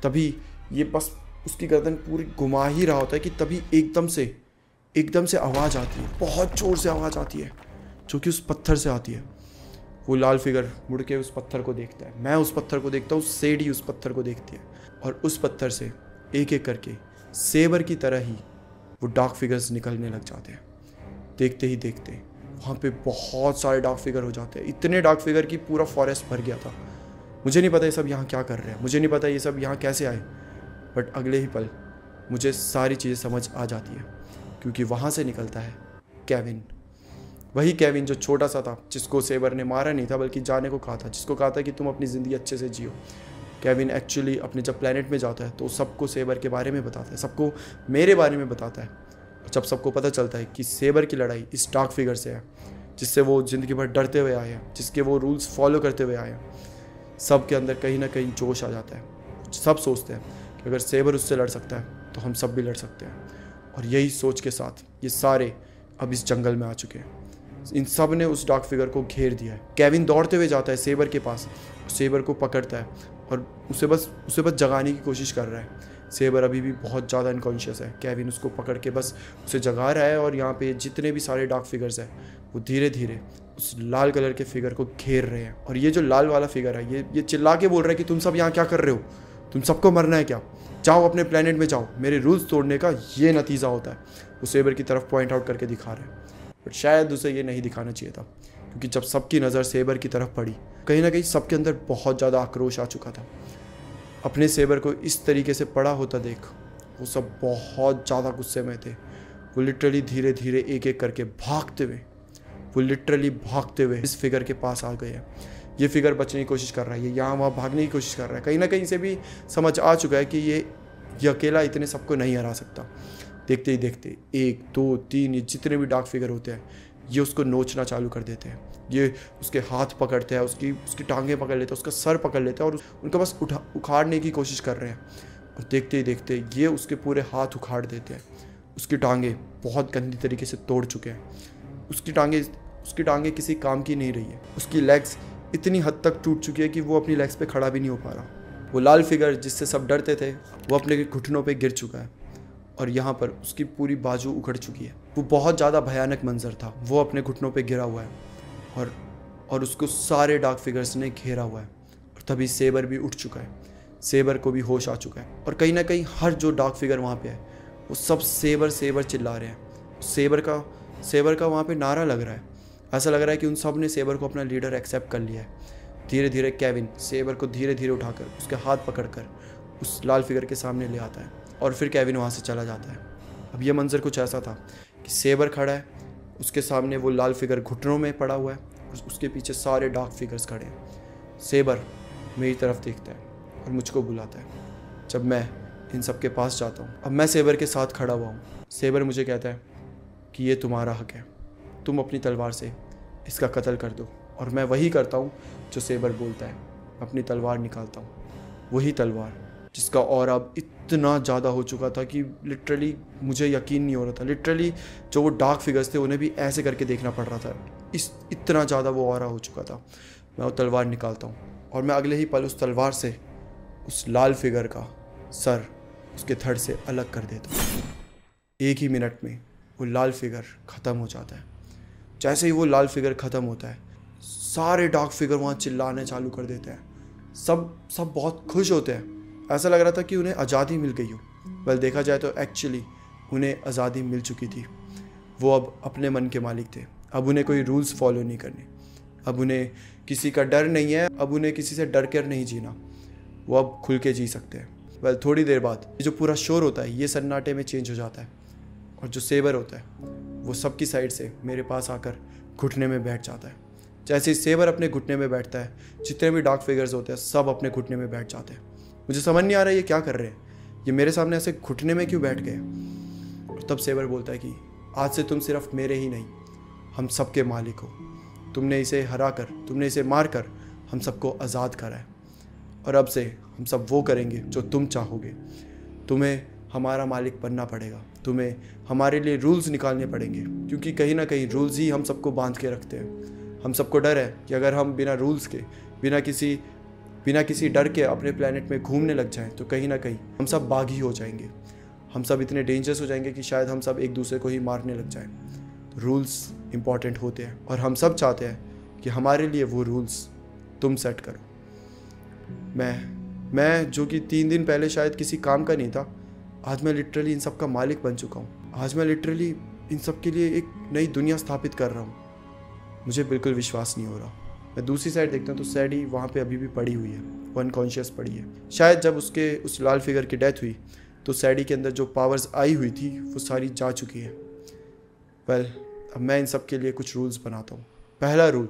तभी ये बस उसकी गर्दन पूरी घुमा ही रहा होता है कि तभी एकदम से आवाज़ आती है, बहुत ज़ोर से आवाज़ आती है जो कि उस पत्थर से आती है। वो लाल फिगर मुड़ के उस पत्थर को देखता है, मैं उस पत्थर को देखता हूँ, सैडी उस पत्थर को देखती है और उस पत्थर से एक एक करके सेबर की तरह ही वो डार्क फिगर्स निकलने लग जाते हैं। देखते ही देखते वहाँ पे बहुत सारे डार्क फिगर हो जाते हैं, इतने डार्क फिगर कि पूरा फॉरेस्ट भर गया था। मुझे नहीं पता ये सब यहाँ क्या कर रहे हैं, मुझे नहीं पता ये सब यहाँ कैसे आए, बट अगले ही पल मुझे सारी चीज़ें समझ आ जाती है, क्योंकि वहाँ से निकलता है केविन। वही केविन जो छोटा सा था, जिसको सेबर ने मारा नहीं था बल्कि जाने को कहा था, जिसको कहा था कि तुम अपनी ज़िंदगी अच्छे से जियो। केविन एक्चुअली अपने जब प्लेनेट में जाता है तो सबको सेबर के बारे में बताता है, सबको मेरे बारे में बताता है। जब सबको पता चलता है कि सेबर की लड़ाई इस डार्क फिगर से है, जिससे वो ज़िंदगी भर डरते हुए आए हैं, जिसके वो रूल्स फॉलो करते हुए आए हैं, सब के अंदर कहीं ना कहीं जोश आ जाता है। सब सोचते हैं कि अगर सेबर उससे लड़ सकता है तो हम सब भी लड़ सकते हैं। और यही सोच के साथ ये सारे अब इस जंगल में आ चुके हैं। इन सब ने उस डार्क फिगर को घेर दिया है। केविन दौड़ते हुए जाता है सेबर के पास, सेबर को पकड़ता है और उसे बस जगाने की कोशिश कर रहा है। सेबर अभी भी बहुत ज़्यादा अनकॉन्शियस है। केविन उसको पकड़ के बस उसे जगा रहा है और यहाँ पे जितने भी सारे डार्क फिगर्स हैं वो धीरे धीरे उस लाल कलर के फिगर को घेर रहे हैं। और ये जो लाल वाला फिगर है ये चिल्ला के बोल रहा है कि तुम सब यहाँ क्या कर रहे हो, तुम सबको मरना है क्या, जाओ अपने प्लेनेट में जाओ, मेरे रूल्स तोड़ने का ये नतीजा होता है। वो सेबर की तरफ पॉइंट आउट करके दिखा रहे हैं, बट शायद उसे ये नहीं दिखाना चाहिए था, क्योंकि जब सबकी नज़र सेबर की तरफ पड़ी कहीं ना कहीं सबके अंदर बहुत ज़्यादा आक्रोश आ चुका था। अपने सेबर को इस तरीके से पड़ा होता देख वो सब बहुत ज़्यादा गुस्से में थे। वो लिटरली धीरे धीरे एक एक करके भागते हुए इस फिगर के पास आ गए हैं। ये फिगर बचने की कोशिश कर रहा है, ये यहाँ वहाँ भागने की कोशिश कर रहा है। कहीं ना कहीं से भी समझ आ चुका है कि ये अकेला इतने सबको नहीं हरा सकता। देखते ही देखते 1 2 3 ये जितने भी डार्क फिगर होते हैं ये उसको नोचना चालू कर देते हैं। ये उसके हाथ पकड़ते हैं, उसकी टांगें पकड़ लेते हैं, उसका सर पकड़ लेते हैं और उनका बस उखाड़ने की कोशिश कर रहे हैं। और देखते ही देखते ये उसके पूरे हाथ उखाड़ देते हैं। उसकी टांगें बहुत गंदी तरीके से तोड़ चुके हैं। उसकी टांगें किसी काम की नहीं रही है। उसकी लेग्स इतनी हद तक टूट चुकी है कि वो अपनी लेग्स पे खड़ा भी नहीं हो पा रहा। वो लाल फिगर जिससे सब डरते थे वो अपने घुटनों पे गिर चुका है और यहाँ पर उसकी पूरी बाजू उखड़ चुकी है। वो बहुत ज़्यादा भयानक मंजर था। वो अपने घुटनों पे गिरा हुआ है और उसको सारे डार्क फिगर्स ने घेरा हुआ है। और तभी सेबर भी उठ चुका है। सेबर को भी होश आ चुका है और कहीं ना कहीं हर जो डार्क फिगर वहाँ पे है वो सब सेबर सेबर चिल्ला रहे हैं। सेबर का वहाँ पे नारा लग रहा है। ऐसा लग रहा है कि उन सब ने सेबर को अपना लीडर एक्सेप्ट कर लिया है। धीरे धीरे केविन सेबर को धीरे धीरे उठाकर उसके हाथ पकड़कर उस लाल फिगर के सामने ले आता है और फिर केविन वहाँ से चला जाता है। अब यह मंजर कुछ ऐसा था कि सेबर खड़ा है, उसके सामने वो लाल फिगर घुटनों में पड़ा हुआ है और उसके पीछे सारे डार्क फिगर्स खड़े हैं। सेबर मेरी तरफ देखता है और मुझको बुलाता है। जब मैं इन सब के पास जाता हूँ, अब मैं सेबर के साथ खड़ा हुआ हूँ। सेबर मुझे कहता है कि ये तुम्हारा हक है, तुम अपनी तलवार से इसका कत्ल कर दो। और मैं वही करता हूँ जो सेबर बोलता है। अपनी तलवार निकालता हूँ, वही तलवार जिसका और अब इतना ज़्यादा हो चुका था कि लिटरली मुझे यकीन नहीं हो रहा था। लिटरली जो वो डार्क फिगर्स थे उन्हें भी ऐसे करके देखना पड़ रहा था, इतना ज़्यादा वो ऑरा हो चुका था। मैं वो तलवार निकालता हूँ और मैं अगले ही पल उस तलवार से उस लाल फिगर का सर उसके धड़ से अलग कर देता हूँ। 1 ही मिनट में वो लाल फिगर ख़त्म हो जाता है। जैसे ही वो लाल फिगर ख़त्म होता है सारे डार्क फिगर वहाँ चिल्लाने चालू कर देते हैं। सब बहुत खुश होते हैं। ऐसा लग रहा था कि उन्हें आज़ादी मिल गई हो। वेल देखा जाए तो एक्चुअली उन्हें आज़ादी मिल चुकी थी। वो अब अपने मन के मालिक थे। अब उन्हें कोई रूल्स फॉलो नहीं करने, अब उन्हें किसी का डर नहीं है, अब उन्हें किसी से डर कर नहीं जीना। वो अब खुल के जी सकते हैं। वेल थोड़ी देर बाद ये जो पूरा शोर होता है ये सन्नाटे में चेंज हो जाता है और जो सेबर होता है वो सबकी साइड से मेरे पास आकर घुटने में बैठ जाता है। जैसे ही सेबर अपने घुटने में बैठता है जितने भी डार्क फिगर्स होते हैं सब अपने घुटने में बैठ जाते हैं। मुझे समझ नहीं आ रहा है ये क्या कर रहे हैं, ये मेरे सामने ऐसे घुटने में क्यों बैठ गए। और तब सेबर बोलता है कि आज से तुम सिर्फ मेरे ही नहीं हम सबके मालिक हो। तुमने इसे हरा कर, तुमने इसे मार कर हम सबको आज़ाद करा है और अब से हम सब वो करेंगे जो तुम चाहोगे। तुम्हें हमारा मालिक बनना पड़ेगा, तुम्हें हमारे लिए रूल्स निकालने पड़ेंगे क्योंकि कहीं ना कहीं रूल्स ही हम सबको बांध के रखते हैं। हम सबको डर है कि अगर हम बिना रूल्स के बिना किसी डर के अपने प्लेनेट में घूमने लग जाएं तो कहीं ना कहीं हम सब बागी हो जाएंगे। हम सब इतने डेंजरस हो जाएंगे कि शायद हम सब एक दूसरे को ही मारने लग जाएं। तो रूल्स इम्पॉर्टेंट होते हैं और हम सब चाहते हैं कि हमारे लिए वो रूल्स तुम सेट करो। मैं जो कि 3 दिन पहले शायद किसी काम का नहीं था, आज मैं लिटरली इन सब का मालिक बन चुका हूँ। आज मैं लिटरली इन सब के लिए एक नई दुनिया स्थापित कर रहा हूँ। मुझे बिल्कुल विश्वास नहीं हो रहा। मैं दूसरी साइड देखता हूँ तो सैडी वहाँ पे अभी भी पड़ी हुई है, वो अनकॉन्शियस पड़ी है। शायद जब उस लाल फिगर की डेथ हुई तो सैडी के अंदर जो पावर्स आई हुई थी वो सारी जा चुकी है। वेल अब मैं इन सब के लिए कुछ रूल्स बनाता हूँ। पहला रूल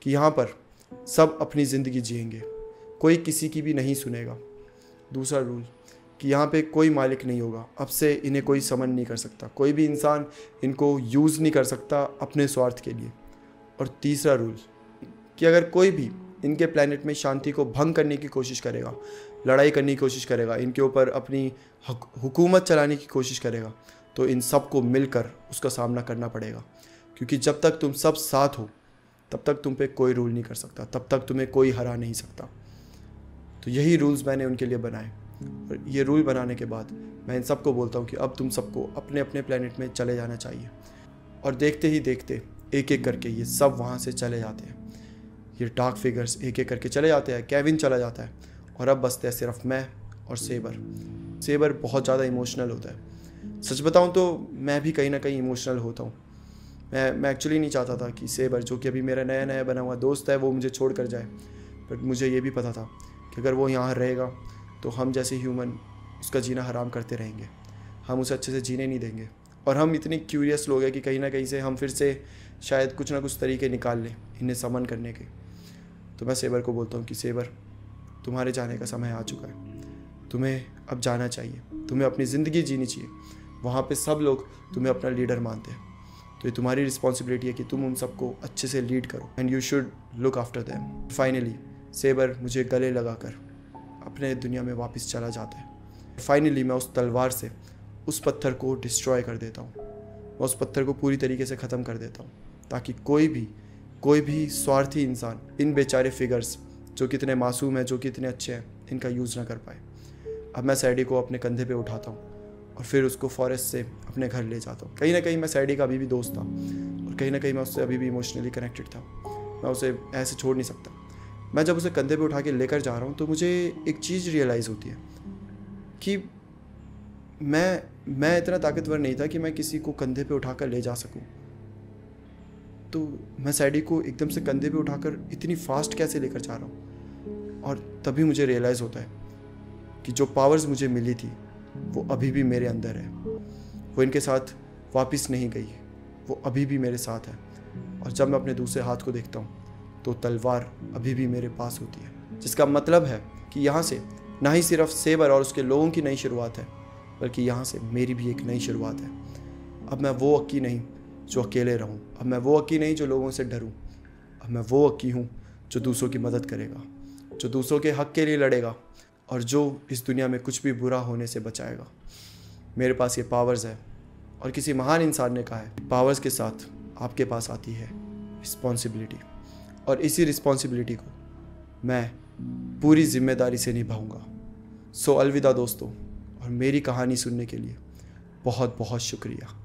कि यहाँ पर सब अपनी ज़िंदगी जिएंगे, कोई किसी की भी नहीं सुनेगा। दूसरा रूल कि यहाँ पे कोई मालिक नहीं होगा, अब से इन्हें कोई समन नहीं कर सकता, कोई भी इंसान इनको यूज़ नहीं कर सकता अपने स्वार्थ के लिए। और तीसरा रूल कि अगर कोई भी इनके प्लेनेट में शांति को भंग करने की कोशिश करेगा, लड़ाई करने की कोशिश करेगा, इनके ऊपर अपनी हुकूमत चलाने की कोशिश करेगा तो इन सब को मिलकर उसका सामना करना पड़ेगा। क्योंकि जब तक तुम सब साथ हो तब तक तुम पे कोई रूल नहीं कर सकता, तब तक तुम्हें कोई हरा नहीं सकता। तो यही रूल्स मैंने उनके लिए बनाए और ये रूल बनाने के बाद मैं इन सबको बोलता हूँ कि अब तुम सबको अपने अपने प्लेनेट में चले जाना चाहिए। और देखते ही देखते एक एक करके ये सब वहाँ से चले जाते हैं। ये डार्क फिगर्स एक एक करके चले जाते हैं, केविन चला जाता है और अब बचते हैं सिर्फ मैं और सेबर बहुत ज़्यादा इमोशनल होता है। सच बताऊँ तो मैं भी कहीं ना कहीं इमोशनल होता हूँ। मैं एक्चुअली नहीं चाहता था कि सेबर जो कि अभी मेरा नया नया बना हुआ दोस्त है वो मुझे छोड़ कर जाए, बट मुझे ये भी पता था कि अगर वो यहाँ रहेगा तो हम जैसे ह्यूमन उसका जीना हराम करते रहेंगे, हम उसे अच्छे से जीने नहीं देंगे। और हम इतने क्यूरियस लोग हैं कि कहीं ना कहीं से हम फिर से शायद कुछ ना कुछ तरीके निकाल लें इन्हें समन करने के। तो मैं सेबर को बोलता हूँ कि सेबर तुम्हारे जाने का समय आ चुका है, तुम्हें अब जाना चाहिए, तुम्हें अपनी ज़िंदगी जीनी चाहिए। वहाँ पे सब लोग तुम्हें अपना लीडर मानते हैं, तो ये तुम्हारी रिस्पॉन्सिबिलिटी है कि तुम उन सबको अच्छे से लीड करो and you should look after them. Finally Saber मुझे गले लगाकर अपने दुनिया में वापस चला जाता है। फाइनली मैं उस तलवार से उस पत्थर को डिस्ट्रॉय कर देता हूँ, मैं उस पत्थर को पूरी तरीके से ख़त्म कर देता हूँ, ताकि कोई भी स्वार्थी इंसान इन बेचारे फिगर्स जो कितने मासूम हैं, जो कितने अच्छे हैं, इनका यूज़ ना कर पाए। अब मैं सैडी को अपने कंधे पे उठाता हूँ और फिर उसको फॉरेस्ट से अपने घर ले जाता हूँ। कहीं ना कहीं मैं सैडी का अभी भी दोस्त था और कहीं ना कहीं मैं उससे अभी भी इमोशनली कनेक्टेड था। मैं उसे ऐसे छोड़ नहीं सकता। मैं जब उसे कंधे पे उठा के लेकर जा रहा हूँ तो मुझे एक चीज़ रियलाइज़ होती है कि मैं इतना ताकतवर नहीं था कि मैं किसी को कंधे पे उठाकर ले जा सकूं। तो मैं सैडी को एकदम से कंधे पे उठाकर इतनी फास्ट कैसे लेकर जा रहा हूँ। और तभी मुझे रियलाइज़ होता है कि जो पावर्स मुझे मिली थी वो अभी भी मेरे अंदर है, वो इनके साथ वापस नहीं गई, वो अभी भी मेरे साथ है। और जब मैं अपने दूसरे हाथ को देखता हूँ तो तलवार अभी भी मेरे पास होती है, जिसका मतलब है कि यहाँ से ना ही सिर्फ सेबर और उसके लोगों की नई शुरुआत है, बल्कि यहाँ से मेरी भी एक नई शुरुआत है। अब मैं वो अक्की नहीं जो अकेले रहूं, अब मैं वो अक्की नहीं जो लोगों से डरूं, अब मैं वो अक्की हूँ जो दूसरों की मदद करेगा, जो दूसरों के हक के लिए लड़ेगा और जो इस दुनिया में कुछ भी बुरा होने से बचाएगा। मेरे पास ये पावर्स है और किसी महान इंसान ने कहा है पावर्स के साथ आपके पास आती है रिस्पॉन्सिबिलिटी, और इसी रिस्पॉन्सिबिलिटी को मैं पूरी जिम्मेदारी से निभाऊंगा। सो अलविदा दोस्तों, और मेरी कहानी सुनने के लिए बहुत बहुत शुक्रिया।